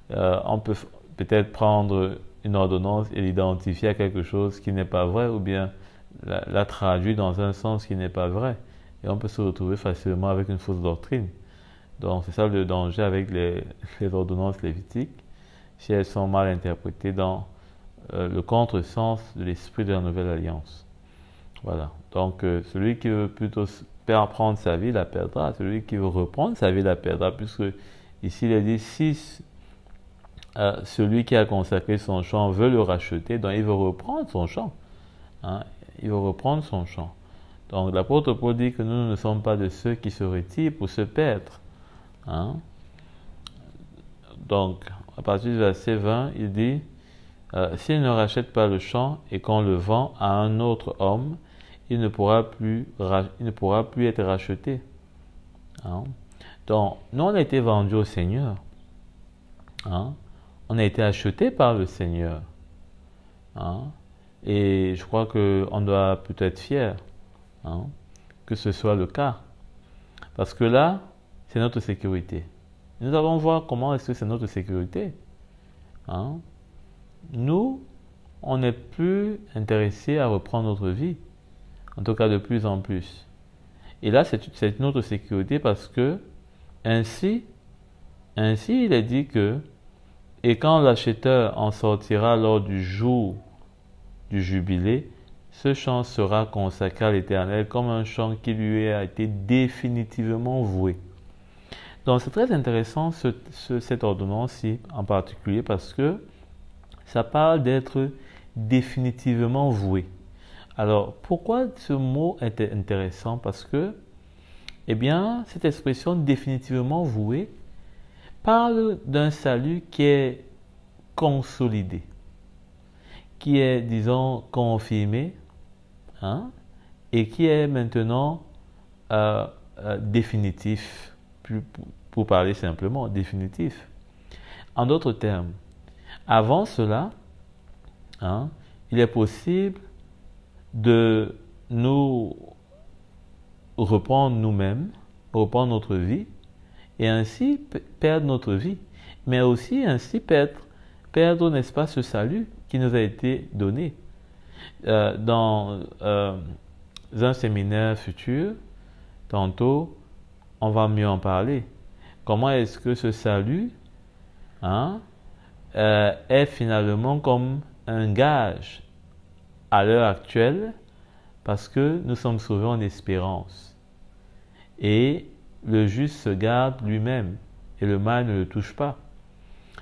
on peut peut-être prendre une ordonnance et l'identifier à quelque chose qui n'est pas vrai, ou bien la traduire dans un sens qui n'est pas vrai. Et on peut se retrouver facilement avec une fausse doctrine. Donc c'est ça le danger avec les ordonnances lévitiques, si elles sont mal interprétées dans le contresens de l'esprit de la nouvelle alliance. Voilà. Donc celui qui veut plutôt prendre sa vie la perdra. Celui qui veut reprendre sa vie la perdra, puisque ici il est dit si celui qui a consacré son champ veut le racheter, donc il veut reprendre son champ. Hein, il veut reprendre son champ. Donc l'apôtre Paul dit que nous ne sommes pas de ceux qui se retirent pour se perdre. Hein. Donc à partir du verset 20, il dit s'il ne rachète pas le champ et qu'on le vend à un autre homme, il ne pourra plus être racheté. Hein. Donc, nous, on a été vendus au Seigneur. Hein. On a été achetés par le Seigneur. Hein. Et je crois qu'on doit peut être fier que ce soit le cas. Parce que là, c'est notre sécurité. Nous allons voir comment est-ce que c'est notre sécurité. Hein. Nous, on n'est plus intéressés à reprendre notre vie. En tout cas, de plus en plus. Et là, c'est notre sécurité parce que, ainsi, il est dit que, et quand l'acheteur en sortira lors du jour du jubilé, ce champ sera consacré à l'Éternel comme un champ qui lui a été définitivement voué. Donc, c'est très intéressant cette ordonnance-ci en particulier parce que ça parle d'être définitivement voué. Alors, pourquoi ce mot est intéressant? Parce que, eh bien, cette expression définitivement vouée parle d'un salut qui est consolidé, qui est, disons, confirmé, hein, et qui est maintenant définitif, pour parler simplement, définitif. En d'autres termes, avant cela, hein, il est possible de nous reprendre nous-mêmes, reprendre notre vie, et ainsi perdre notre vie, mais aussi ainsi perdre, n'est-ce pas, ce salut qui nous a été donné. Dans un séminaire futur, tantôt, on va mieux en parler. Comment est-ce que ce salut est finalement comme un gage à l'heure actuelle, parce que nous sommes sauvés en espérance. Et le juste se garde lui-même, et le mal ne le touche pas.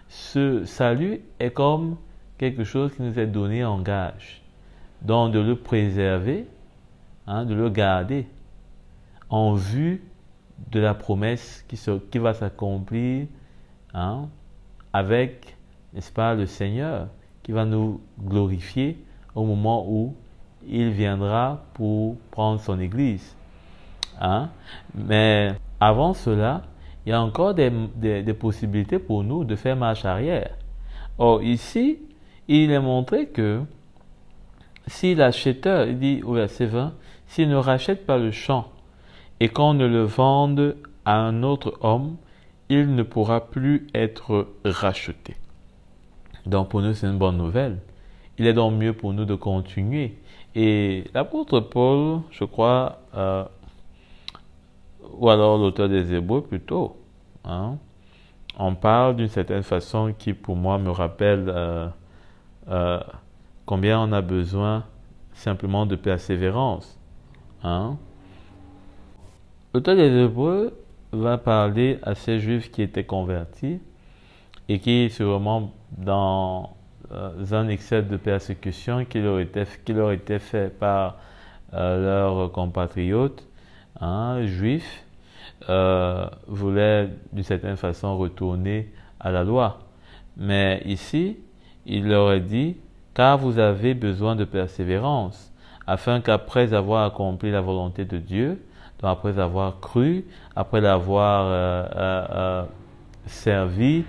Ce salut est comme quelque chose qui nous est donné en gage. Donc de le préserver, de le garder, en vue de la promesse qui va s'accomplir avec, n'est-ce pas, le Seigneur, qui va nous glorifier au moment où il viendra pour prendre son Église. Mais avant cela, il y a encore des possibilités pour nous de faire marche arrière. Or ici, il est montré que si l'acheteur, il dit au verset 20, s'il ne rachète pas le champ et qu'on ne le vende à un autre homme, il ne pourra plus être racheté. Donc pour nous, c'est une bonne nouvelle. Il est donc mieux pour nous de continuer. Et l'apôtre Paul, je crois, ou alors l'auteur des Hébreux plutôt, on parle d'une certaine façon qui pour moi me rappelle combien on a besoin simplement de persévérance. L'auteur des Hébreux va parler à ces Juifs qui étaient convertis et qui sûrement dans un excès de persécution qui leur était fait par leurs compatriotes juifs voulaient d'une certaine façon retourner à la loi. Mais ici, il leur est dit, car vous avez besoin de persévérance, afin qu'après avoir accompli la volonté de Dieu, donc après avoir cru, après l'avoir servi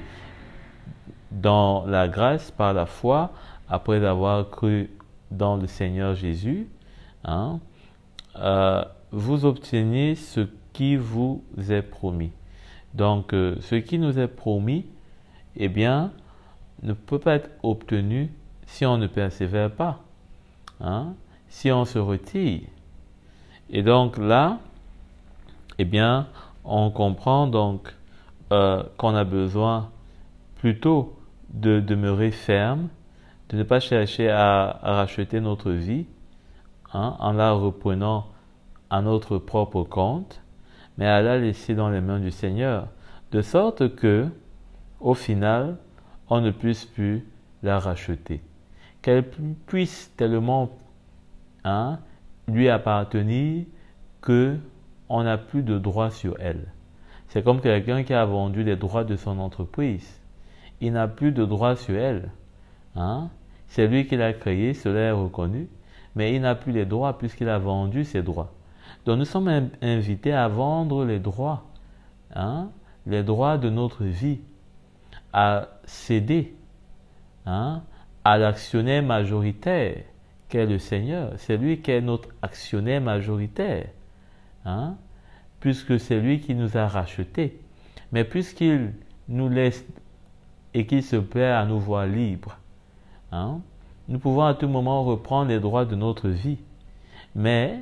dans la grâce par la foi, après avoir cru dans le Seigneur Jésus, vous obteniez ce qui vous est promis. Donc, ce qui nous est promis, eh bien, ne peut pas être obtenu si on ne persévère pas, si on se retire. Et donc là, eh bien, on comprend donc qu'on a besoin plutôt de demeurer ferme, de ne pas chercher à racheter notre vie en la reprenant à notre propre compte, mais à la laisser dans les mains du Seigneur, de sorte que, au final, on ne puisse plus la racheter. Qu'elle puisse tellement lui appartenir qu'on n'a plus de droit sur elle. C'est comme quelqu'un qui a vendu les droits de son entreprise. Il n'a plus de droit sur elle. C'est lui qui l'a créé, cela est reconnu, mais il n'a plus les droits puisqu'il a vendu ses droits. Donc nous sommes invités à vendre les droits de notre vie, à céder à l'actionnaire majoritaire qu'est le Seigneur. C'est lui qui est notre actionnaire majoritaire, puisque c'est lui qui nous a rachetés. Mais puisqu'il nous laisse et qu'il se plaît à nous voir libres, nous pouvons à tout moment reprendre les droits de notre vie. Mais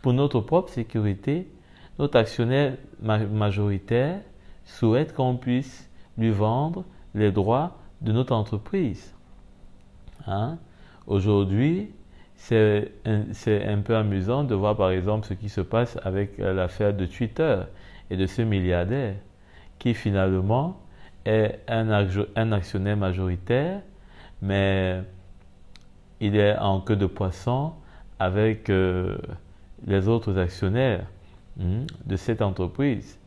pour notre propre sécurité, notre actionnaire majoritaire souhaite qu'on puisse lui vendre les droits de notre entreprise. Aujourd'hui, c'est un peu amusant de voir par exemple ce qui se passe avec l'affaire de Twitter et de ce milliardaire qui finalement est un actionnaire majoritaire, mais il est en queue de poisson avec les autres actionnaires de cette entreprise.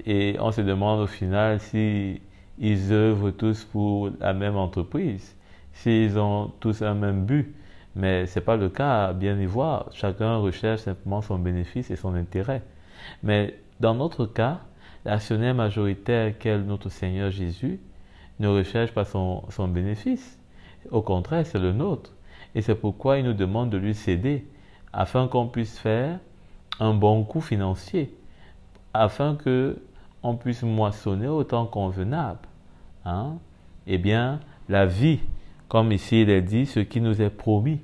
Et on se demande au final si ils œuvrent tous pour la même entreprise, s'ils ont tous un même but. Mais ce n'est pas le cas, à bien y voir. Chacun recherche simplement son bénéfice et son intérêt. Mais dans notre cas, l'actionnaire majoritaire qu'est notre Seigneur Jésus ne recherche pas son bénéfice. Au contraire, c'est le nôtre. Et c'est pourquoi il nous demande de lui céder, afin qu'on puisse faire un bon coup financier, afin qu'on puisse moissonner au temps convenable. Eh bien, la vie, comme ici il est dit, ce qui nous est promis.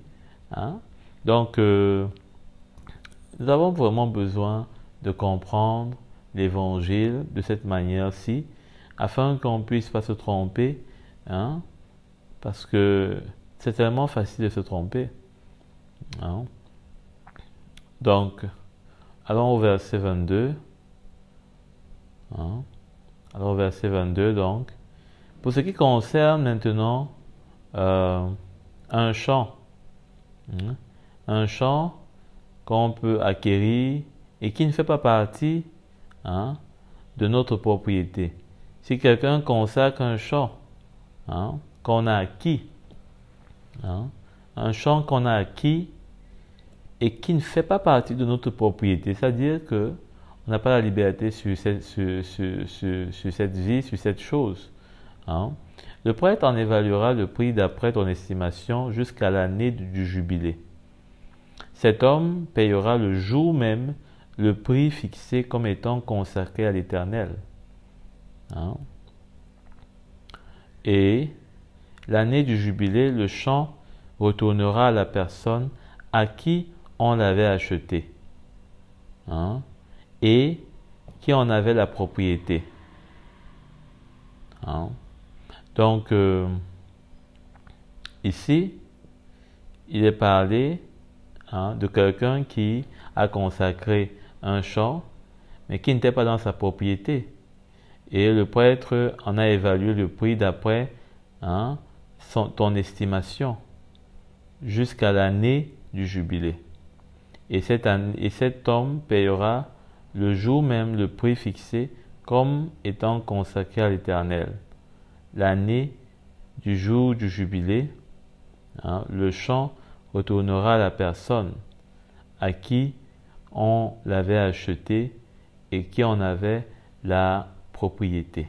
Donc, nous avons vraiment besoin de comprendre l'évangile de cette manière-ci, afin qu'on ne puisse pas se tromper, parce que c'est tellement facile de se tromper. Donc, allons au verset 22. Alors, verset 22, donc. Pour ce qui concerne maintenant un champ, qu'on peut acquérir et qui ne fait pas partie de notre propriété. Si quelqu'un consacre un champ qu'on a acquis, un champ qu'on a acquis et qui ne fait pas partie de notre propriété, c'est-à-dire que on n'a pas la liberté sur cette vie, sur cette chose. Le prêtre en évaluera le prix d'après ton estimation jusqu'à l'année du jubilé. Cet homme payera le jour même le prix fixé comme étant consacré à l'Éternel. Et l'année du jubilé, le champ retournera à la personne à qui on l'avait acheté et qui en avait la propriété. Donc, ici, il est parlé de quelqu'un qui a consacré un champ, mais qui n'était pas dans sa propriété. Et le prêtre en a évalué le prix d'après ton estimation jusqu'à l'année du jubilé. et cet homme payera le jour même le prix fixé comme étant consacré à l'Éternel. L'année du jour du jubilé, le champ retournera à la personne à qui on l'avait acheté et qui en avait la propriété.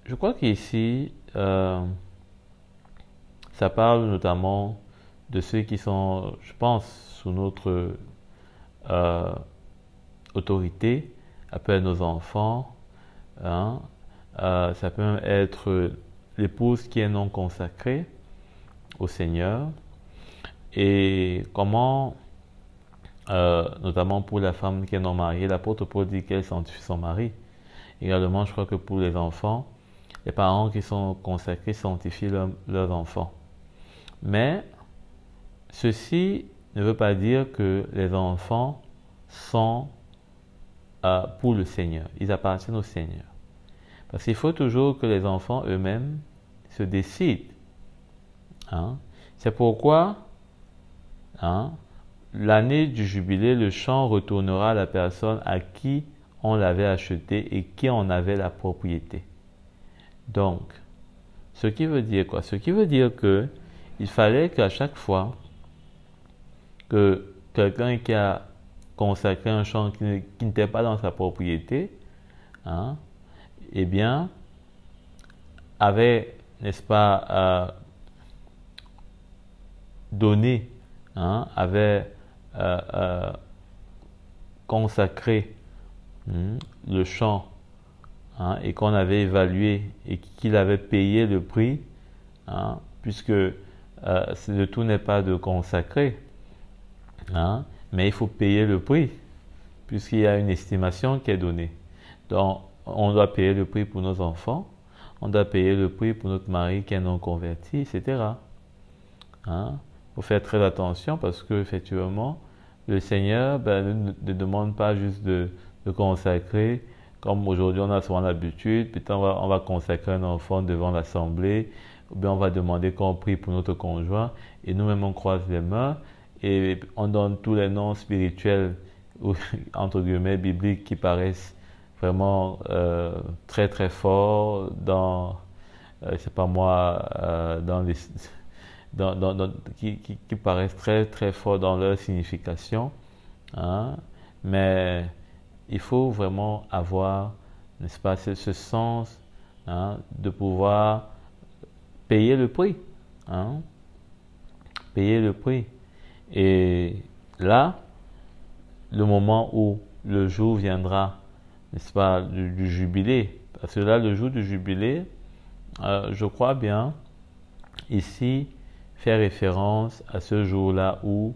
Je crois qu'ici, ça parle notamment de ceux qui sont, je pense, sous notre autorité, ça peut être nos enfants, ça peut même être l'épouse qui est non consacrée au Seigneur, et comment, notamment pour la femme qui est non mariée, l'apôtre Paul dit qu'elle sanctifie son mari. Également, je crois que pour les enfants, les parents qui sont consacrés sanctifient leurs enfants. Mais ceci ne veut pas dire que les enfants sont pour le Seigneur. Ils appartiennent au Seigneur. Parce qu'il faut toujours que les enfants eux-mêmes se décident. C'est pourquoi, l'année du jubilé, le champ retournera à la personne à qui on l'avait acheté et qui en avait la propriété. Donc, ce qui veut dire quoi? Ce qui veut dire que il fallait qu'à chaque fois que quelqu'un qui a consacré un champ qui n'était pas dans sa propriété, eh bien, avait, n'est-ce pas, donné, avait consacré le champ, et qu'on avait évalué et qu'il avait payé le prix, puisque le tout n'est pas de consacrer, mais il faut payer le prix, puisqu'il y a une estimation qui est donnée. Donc, on doit payer le prix pour nos enfants, on doit payer le prix pour notre mari qui est non converti, etc. Il faut faire très attention parce que effectivement, le Seigneur ne demande pas juste de consacrer, comme aujourd'hui on a souvent l'habitude, peut-être on va consacrer un enfant devant l'assemblée, ou bien on va demander qu'on prie pour notre conjoint, et nous-mêmes on croise les mains, et on donne tous les noms spirituels, ou entre guillemets bibliques, qui paraissent vraiment très très forts dans, c'est pas moi, dans les... qui paraissent très très forts dans leur signification, mais il faut vraiment avoir, n'est-ce pas, ce sens de pouvoir payer le prix, payer le prix. Et là, le moment où le jour viendra, n'est-ce pas, du jubilé, parce que là, le jour du jubilé, je crois bien ici faire référence à ce jour-là où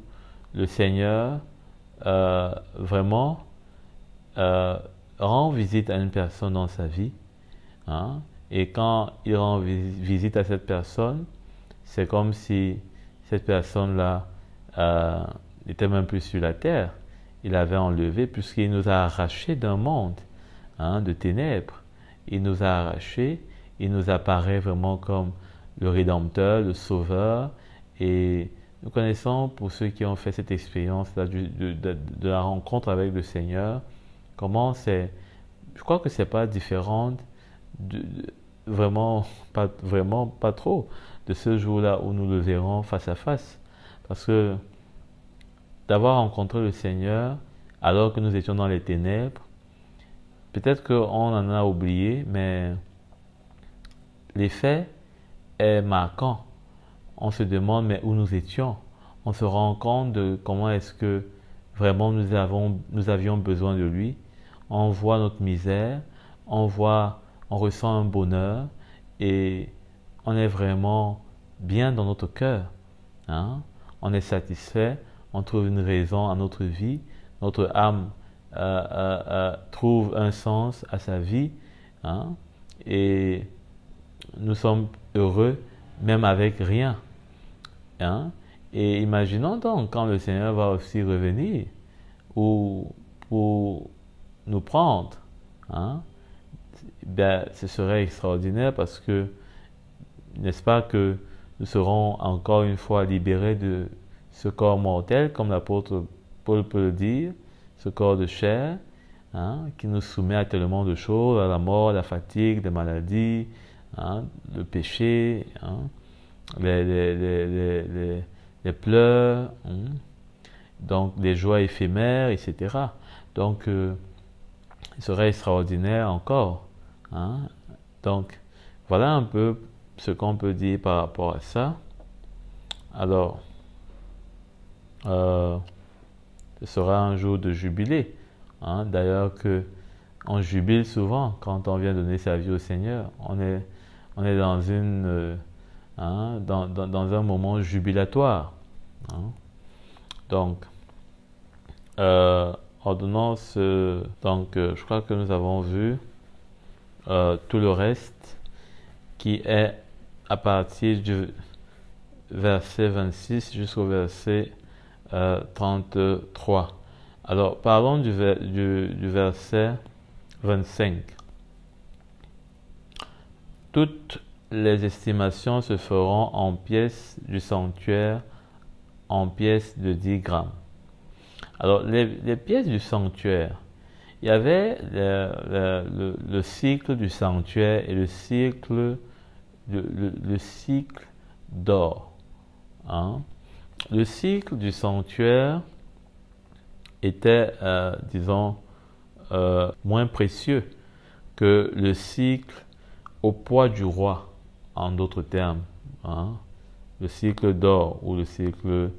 le Seigneur vraiment rend visite à une personne dans sa vie, et quand il rend visite à cette personne, c'est comme si cette personne-là n'était même plus sur la terre. Il avait enlevé, puisqu'il nous a arrachés d'un monde de ténèbres. Il nous a arrachés, il nous apparaît vraiment comme le Rédempteur, le Sauveur. Et nous connaissons, pour ceux qui ont fait cette expérience-là de la rencontre avec le Seigneur, comment c'est, je crois que c'est pas différent vraiment pas trop de ce jour-là où nous le verrons face à face. Parce que d'avoir rencontré le Seigneur alors que nous étions dans les ténèbres, peut-être qu'on en a oublié, mais l'effet est marquant. On se demande mais où nous étions. On se rend compte de comment est-ce que vraiment nous avions besoin de lui. On voit notre misère, on ressent un bonheur et on est vraiment bien dans notre cœur. On est satisfait, on trouve une raison à notre vie, notre âme trouve un sens à sa vie, et nous sommes heureux même avec rien. Et imaginons donc quand le Seigneur va aussi revenir ou pour nous prendre, ce serait extraordinaire parce que, n'est-ce pas, que nous serons encore une fois libérés de ce corps mortel, comme l'apôtre Paul peut le dire, ce corps de chair, hein, qui nous soumet à tellement de choses, à la mort, à la fatigue, les maladies, hein, le péché, hein, les pleurs, hein, donc des joies éphémères, etc. Donc, il serait extraordinaire encore. Hein. Donc, voilà un peu ce qu'on peut dire par rapport à ça. Alors, ce sera un jour de jubilé. Hein. D'ailleurs, on jubile souvent quand on vient donner sa vie au Seigneur. On est dans dans un moment jubilatoire. Hein. Donc, ordonnance, je crois que nous avons vu tout le reste qui est à partir du verset 26 jusqu'au verset 33. Alors, parlons du verset 25. Toutes les estimations se feront en pièces du sanctuaire, en pièces de 10 grammes. Alors, les pièces du sanctuaire, il y avait le cycle du sanctuaire et le cycle d'or. Hein. Le cycle du sanctuaire était, disons, moins précieux que le cycle au poids du roi, en d'autres termes. Hein. Le cycle d'or ou le cycle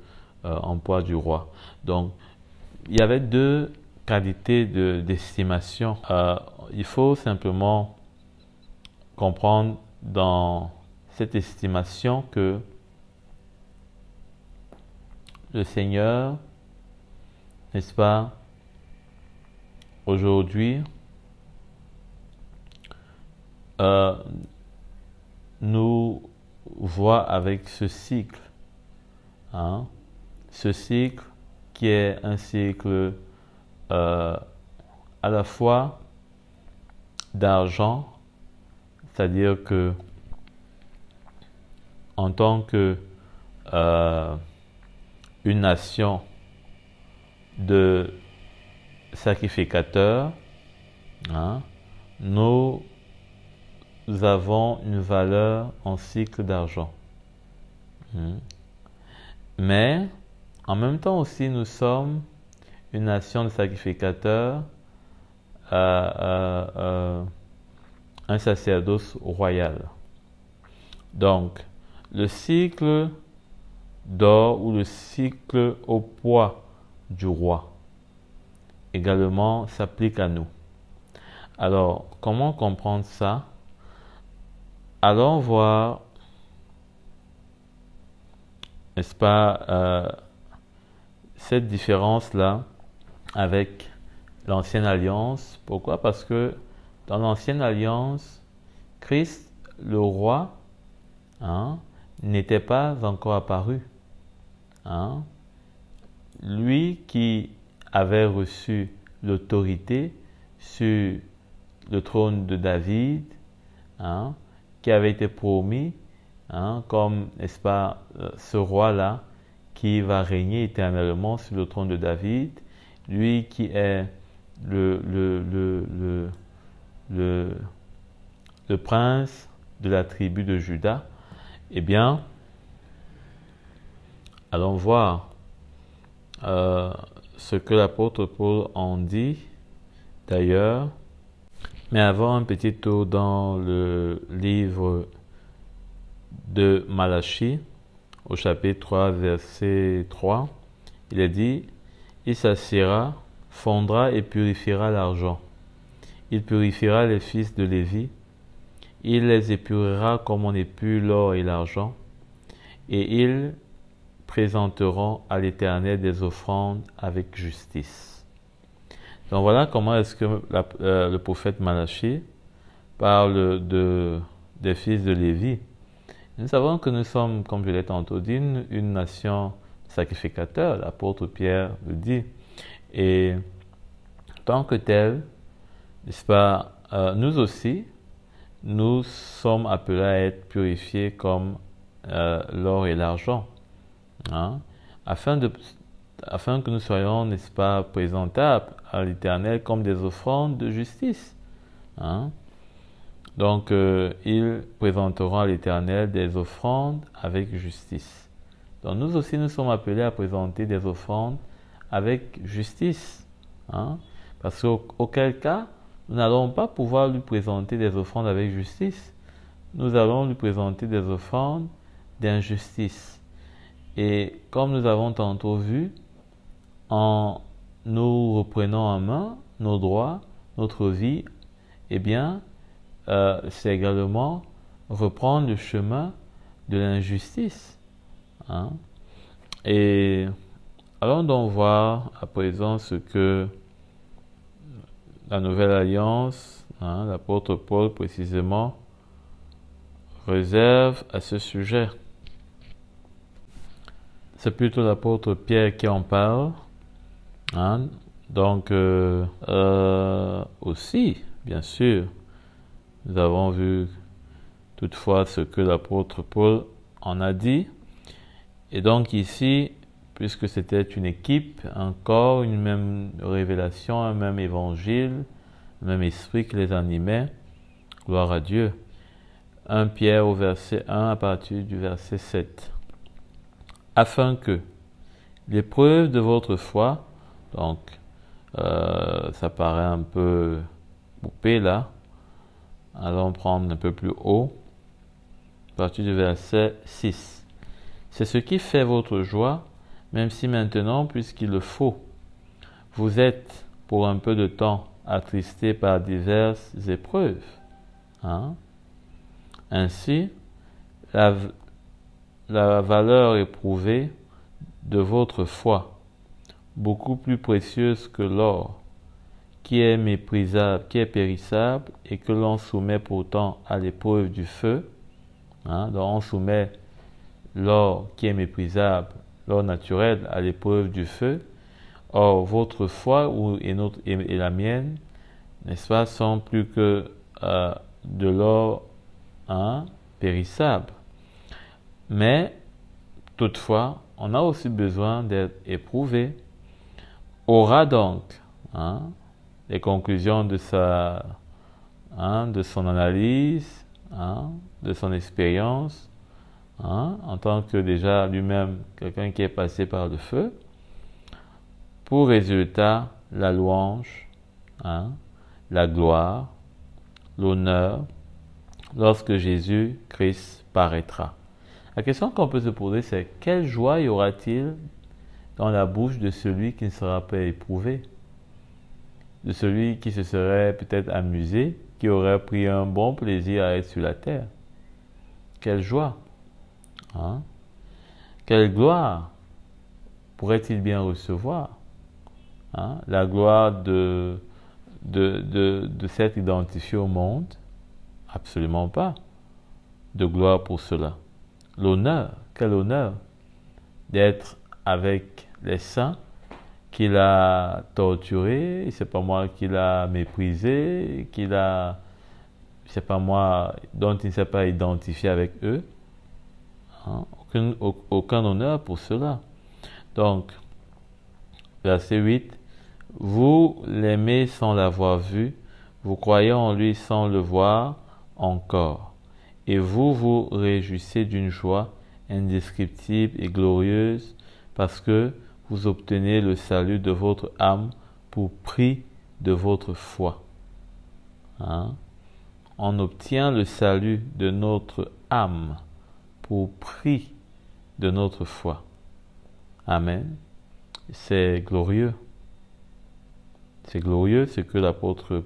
en poids du roi. Donc, il y avait deux qualités d'estimation. Il faut simplement comprendre dans cette estimation que le Seigneur, n'est-ce pas, aujourd'hui, nous voit avec ce cycle. Hein, ce cycle qui est un cycle à la fois d'argent, c'est-à-dire que en tant que une nation de sacrificateurs, hein, nous avons une valeur en cycle d'argent. Mais en même temps aussi, nous sommes une nation de sacrificateurs, un sacerdoce royal. Donc, le cycle d'or ou le cycle au poids du roi également s'applique à nous. Alors, comment comprendre ça? Allons voir, n'est-ce pas, cette différence-là avec l'Ancienne Alliance. Pourquoi? Parce que dans l'Ancienne Alliance, Christ, le roi, hein, n'était pas encore apparu. Hein. Lui qui avait reçu l'autorité sur le trône de David, hein, qui avait été promis, hein, comme, n'est-ce pas, ce roi-là qui va régner éternellement sur le trône de David, lui qui est le prince de la tribu de Juda. Eh bien, allons voir ce que l'apôtre Paul en dit d'ailleurs. Mais avant, un petit tour dans le livre de Malachie, au chapitre 3, verset 3, il est dit: « Il s'assiera, fondra et purifiera l'argent. Il purifiera les fils de Lévi. Il les épurera comme on épure l'or et l'argent. Et ils présenteront à l'Éternel des offrandes avec justice. » Donc voilà comment est-ce que le prophète Malachie parle des fils de Lévi. Nous savons que nous sommes, comme je l'ai tantôt dit, une nation sacrificateur, l'apôtre Pierre le dit. Et tant que tel, n'est-ce pas, nous aussi, nous sommes appelés à être purifiés comme l'or et l'argent, hein, afin afin que nous soyons, n'est-ce pas, présentables à l'Éternel comme des offrandes de justice. Hein? Donc, ils présenteront à l'Éternel des offrandes avec justice. Donc, nous aussi, nous sommes appelés à présenter des offrandes avec justice. Hein? Parce qu'auquel cas, nous n'allons pas pouvoir lui présenter des offrandes avec justice. Nous allons lui présenter des offrandes d'injustice. Et comme nous avons tantôt vu, en nous reprenant en main nos droits, notre vie, eh bien, c'est également reprendre le chemin de l'injustice. Hein? Et allons donc voir à présent ce que la Nouvelle Alliance, hein, l'apôtre Paul précisément, réserve à ce sujet. C'est plutôt l'apôtre Pierre qui en parle. Hein? Donc, aussi, bien sûr, nous avons vu toutefois ce que l'apôtre Paul en a dit. Et donc ici, puisque c'était une équipe, encore une même révélation, un même évangile, un même esprit qui les animait, gloire à Dieu. 1 Pierre au verset 1 à partir du verset 7. Afin que l'épreuve de votre foi, donc ça paraît un peu coupé là, allons prendre un peu plus haut, à partir du verset 6. C'est ce qui fait votre joie, même si maintenant, puisqu'il le faut, vous êtes pour un peu de temps attristés par diverses épreuves. Hein? Ainsi, la valeur éprouvée de votre foi, beaucoup plus précieuse que l'or, qui est méprisable, qui est périssable, et que l'on soumet pourtant à l'épreuve du feu. Hein? Donc on soumet l'or qui est méprisable, l'or naturel, à l'épreuve du feu. Or, votre foi et la mienne, n'est-ce pas, sont plus que de l'or périssable. Mais, toutefois, on a aussi besoin d'être éprouvé. Aura donc les conclusions de son analyse, de son expérience, en tant que déjà lui-même quelqu'un qui est passé par le feu, pour résultat la louange, la gloire, l'honneur, lorsque Jésus-Christ paraîtra. La question qu'on peut se poser, c'est quelle joie y aura-t-il dans la bouche de celui qui ne sera pas éprouvé, de celui qui se serait peut-être amusé, qui aurait pris un bon plaisir à être sur la terre? Quelle joie! Quelle gloire pourrait-il bien recevoir? La gloire de s'être identifié au monde? Absolument pas. De gloire pour cela. L'honneur, quel honneur d'être avec les saints qu'il a torturés, c'est pas moi qui l'a méprisé, c'est pas moi dont il ne s'est pas identifié avec eux. Aucun honneur pour cela. Donc, verset 8, vous l'aimez sans l'avoir vu, vous croyez en lui sans le voir encore, et vous vous réjouissez d'une joie indescriptible et glorieuse, parce que vous obtenez le salut de votre âme pour prix de votre foi. On obtient le salut de notre âme pour prix de notre foi. Amen. C'est glorieux. C'est glorieux ce que l'apôtre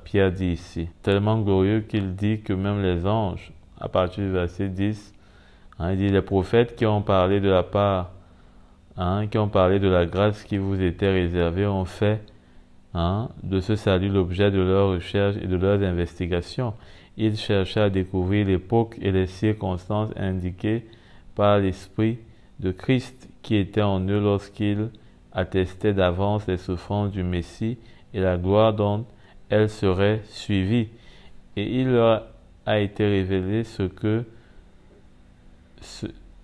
Pierre dit ici. Tellement glorieux qu'il dit que même les anges, à partir du verset 10, il dit les prophètes qui ont parlé de la part, qui ont parlé de la grâce qui vous était réservée, ont fait de ce salut l'objet de leurs recherches et de leurs investigations. Ils cherchaient à découvrir l'époque et les circonstances indiquées par l'Esprit de Christ qui était en eux lorsqu'ils attestaient d'avance les souffrances du Messie et la gloire dont elles seraient suivies. Et il leur a été révélé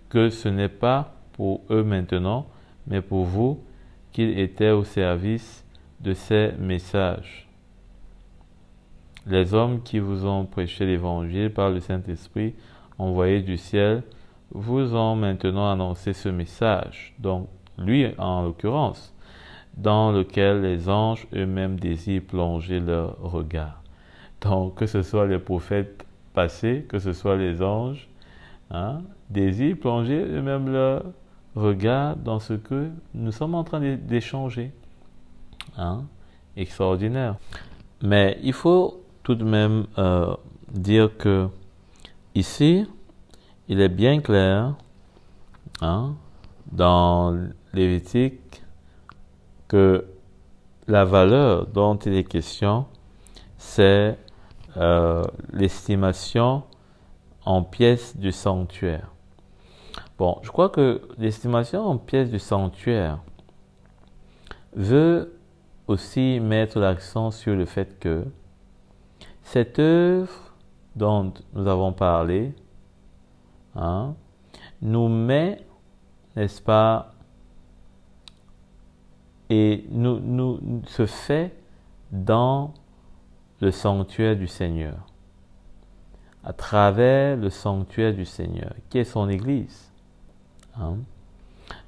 que ce n'est pas pour eux maintenant, mais pour vous, qu'il était au service de ces messages. Les hommes qui vous ont prêché l'Évangile par le Saint-Esprit envoyé du ciel vous ont maintenant annoncé ce message, donc lui en l'occurrence, dans lequel les anges eux-mêmes désirent plonger leur regard. Donc que ce soit les prophètes passés, que ce soit les anges, désirent plonger eux-mêmes leur regard dans ce que nous sommes en train d'échanger. Extraordinaire. Mais il faut tout de même dire que ici, il est bien clair dans Lévitique que la valeur dont il est question, c'est l'estimation en pièces du sanctuaire. Bon, je crois que l'estimation en pièces du sanctuaire veut aussi mettre l'accent sur le fait que cette œuvre dont nous avons parlé nous met, n'est-ce pas, et nous se fait dans le sanctuaire du Seigneur, à travers le sanctuaire du Seigneur, qui est son Église.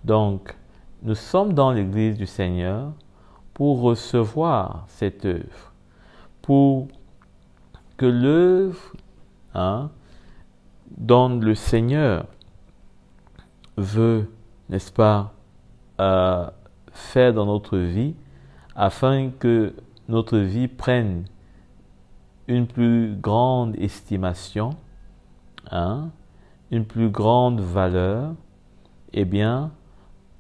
Donc, nous sommes dans l'Église du Seigneur pour recevoir cette œuvre, pour que l'œuvre dont le Seigneur veut, n'est-ce pas, faire dans notre vie, afin que notre vie prenne une plus grande estimation, une plus grande valeur, eh bien,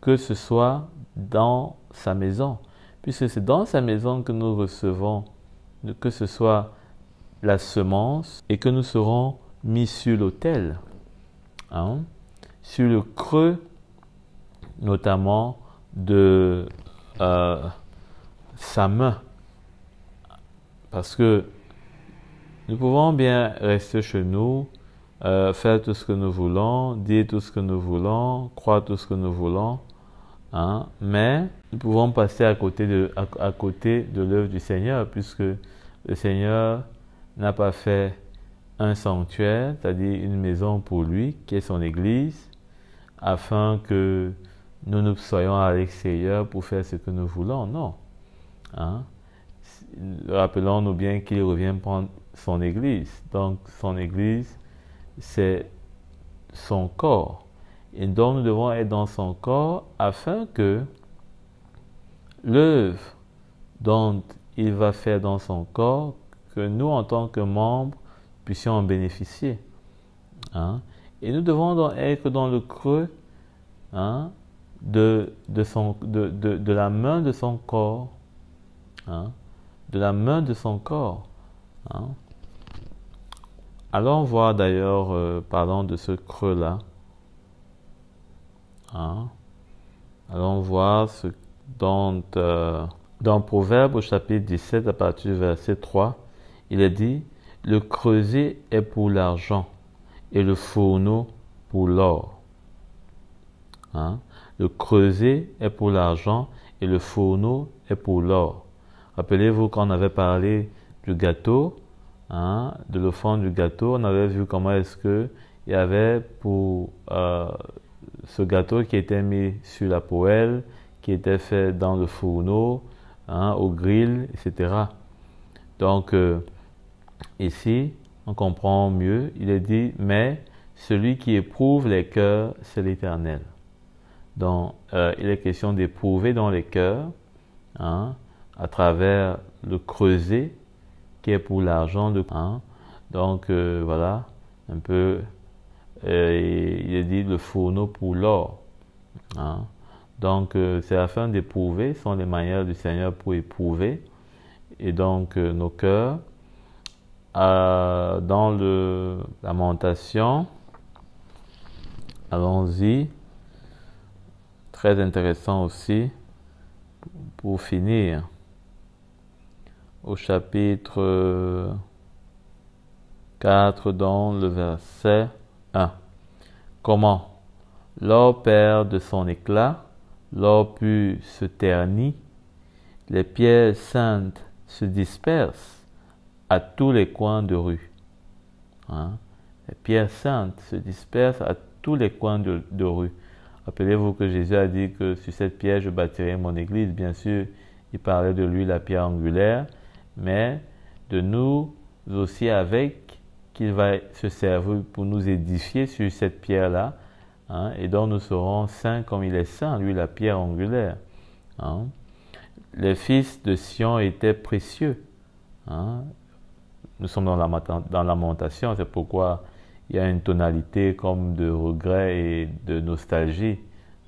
que ce soit dans sa maison. Puisque c'est dans sa maison que nous recevons, que ce soit la semence, et que nous serons mis sur l'autel, sur le creux, notamment de sa main. Parce que nous pouvons bien rester chez nous, faire tout ce que nous voulons, dire tout ce que nous voulons, croire tout ce que nous voulons, mais nous pouvons passer à côté de l'œuvre du Seigneur, puisque le Seigneur n'a pas fait un sanctuaire, c'est-à-dire une maison pour lui, qui est son Église, afin que nous soyons à l'extérieur pour faire ce que nous voulons. Non. Rappelons-nous bien qu'il revient prendre son Église. Donc, son Église, c'est son corps. Et donc, nous devons être dans son corps afin que l'œuvre dont il va faire dans son corps, que nous, en tant que membres, puissions en bénéficier. Et nous devons donc être dans le creux de la main de son corps. De la main de son corps. Allons voir d'ailleurs, parlant de ce creux-là. Allons voir ce dont, dans Proverbe au chapitre 17, à partir du verset 3, il est dit: le creuset est pour l'argent et le fourneau pour l'or. Le creuset est pour l'argent et le fourneau est pour l'or. Rappelez-vous qu'on avait parlé du gâteau, de l'offrande du gâteau, on avait vu comment est-ce que il y avait pour ce gâteau qui était mis sur la poêle, qui était fait dans le fourneau, au grill, etc. Donc, ici, on comprend mieux, il est dit, mais celui qui éprouve les cœurs, c'est l'Éternel. Donc, il est question d'éprouver dans les cœurs, à travers le creuset, qui est pour l'argent. Donc, voilà, un peu, il est dit le fourneau pour l'or. Donc, c'est afin d'éprouver, ce sont les manières du Seigneur pour éprouver. Et donc, nos cœurs, dans le Lamentation, allons-y, très intéressant aussi, pour finir, au chapitre 4, dans le verset 1. Comment l'or perd de son éclat l'or pur se ternit, les pierres saintes se dispersent à tous les coins de rue. Hein? Les pierres saintes se dispersent à tous les coins de rue. Rappelez-vous que Jésus a dit que sur cette pierre je bâtirai mon église. Bien sûr, il parlait de lui, la pierre angulaire, mais de nous aussi avec, qu'il va se servir pour nous édifier sur cette pierre-là, hein, et donc nous serons saints comme il est saint, lui, la pierre angulaire. Hein. Les fils de Sion étaient précieux. Hein. Nous sommes dans la lamentation, c'est pourquoi il y a une tonalité comme de regret et de nostalgie.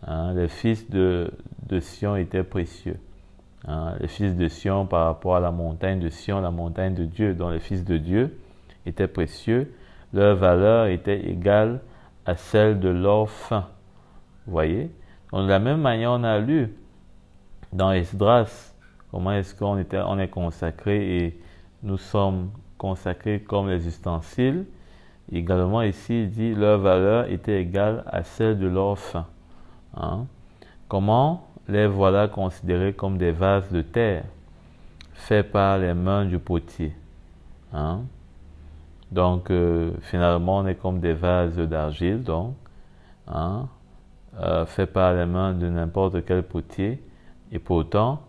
Hein. Les fils de Sion étaient précieux. Hein. Les fils de Sion par rapport à la montagne de Sion, la montagne de Dieu, dont les fils de Dieu étaient précieux, leur valeur était égale à celle de l'or fin. Vous voyez? Donc, de la même manière, on a lu dans Esdras comment est-ce qu'on est consacré et nous sommes consacrés comme les ustensiles. Également ici, il dit leur valeur était égale à celle de l'or fin. Hein? Comment les voilà considérés comme des vases de terre faits par les mains du potier. Hein? Donc, finalement, on est comme des vases d'argile, donc, hein, faits par les mains de n'importe quel potier. Et pourtant,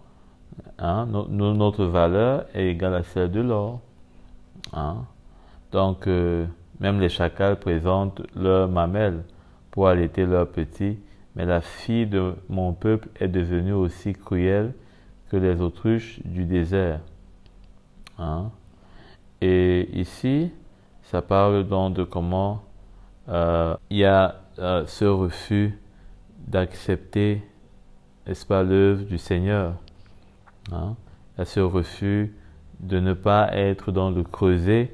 hein, notre valeur est égale à celle de l'or. Hein. Donc, même les chacals présentent leurs mamelles pour allaiter leurs petits, mais la fille de mon peuple est devenue aussi cruelle que les autruches du désert. Hein. Et ici, ça parle donc de comment il y a ce refus d'accepter, n'est-ce pas, l'œuvre du Seigneur. Hein? Il y a ce refus de ne pas être dans le creuset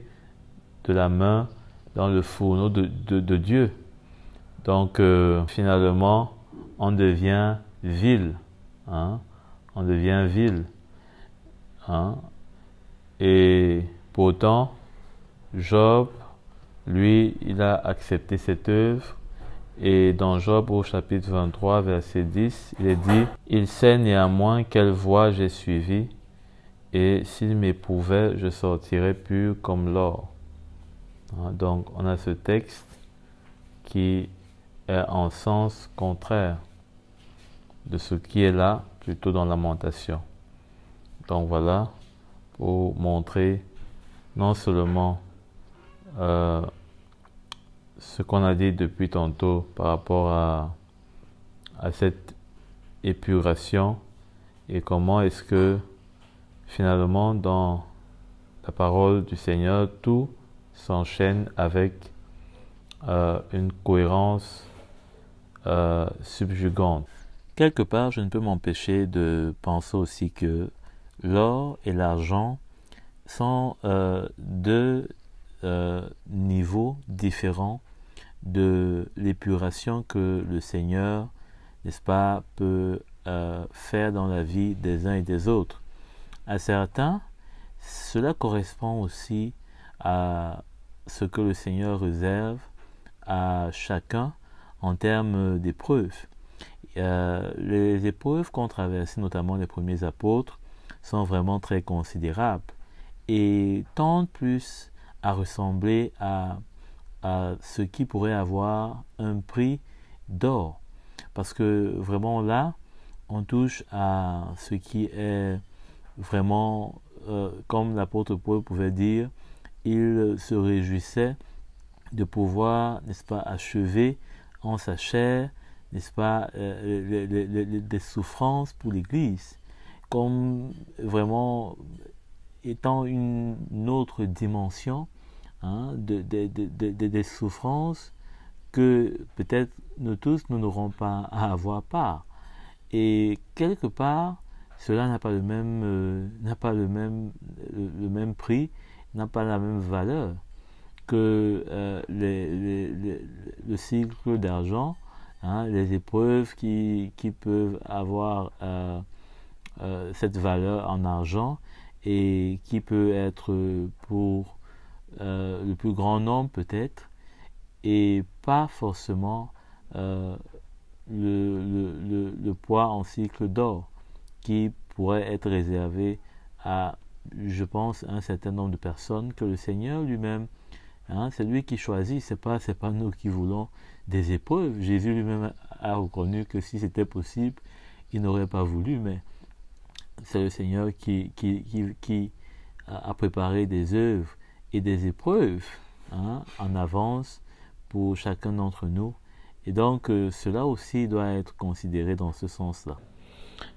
de la main, dans le fourneau de Dieu. Donc, finalement, on devient vil. Hein? On devient vil. Hein? Et pourtant, Job, lui, il a accepté cette œuvre. Et dans Job au chapitre 23, verset 10, il est dit « Il sait néanmoins quelle voie j'ai suivie, et s'il m'éprouvait, je sortirais pur comme l'or. » Donc, on a ce texte qui est en sens contraire de ce qui est là, plutôt dans Lamentation. Donc voilà, pour montrer non seulement ce qu'on a dit depuis tantôt par rapport à cette épuration et comment est-ce que finalement dans la parole du Seigneur tout s'enchaîne avec une cohérence subjugante. Quelque part, je ne peux m'empêcher de penser aussi que l'or et l'argent sont deux niveaux différents de l'épuration que le Seigneur, n'est-ce pas, peut faire dans la vie des uns et des autres. À certains, cela correspond aussi à ce que le Seigneur réserve à chacun en termes d'épreuves. Les épreuves qu'ont traversées notamment les premiers apôtres sont vraiment très considérables et tendent plus à ressembler à ce qui pourrait avoir un prix d'or. Parce que vraiment là, on touche à ce qui est vraiment, comme l'apôtre Paul pouvait dire, il se réjouissait de pouvoir, n'est-ce pas, achever en sa chair, n'est-ce pas, des souffrances pour l'Église, comme vraiment étant une autre dimension, hein, des souffrances que peut-être nous tous nous n'aurons pas à avoir part. Et quelque part, cela n'a pas le même prix, n'a pas la même valeur que le cycle d'argent, hein, les épreuves qui peuvent avoir cette valeur en argent et qui peut être pour le plus grand nombre peut-être et pas forcément le poids en cycle d'or qui pourrait être réservé à, je pense, un certain nombre de personnes que le Seigneur lui-même, c'est lui qui choisit, c'est pas nous qui voulons des épreuves. Jésus lui-même a reconnu que si c'était possible, il n'aurait pas voulu, mais c'est le Seigneur qui a préparé des œuvres et des épreuves en avance pour chacun d'entre nous. Et donc, cela aussi doit être considéré dans ce sens-là.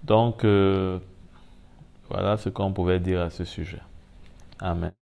Donc, voilà ce qu'on pouvait dire à ce sujet. Amen.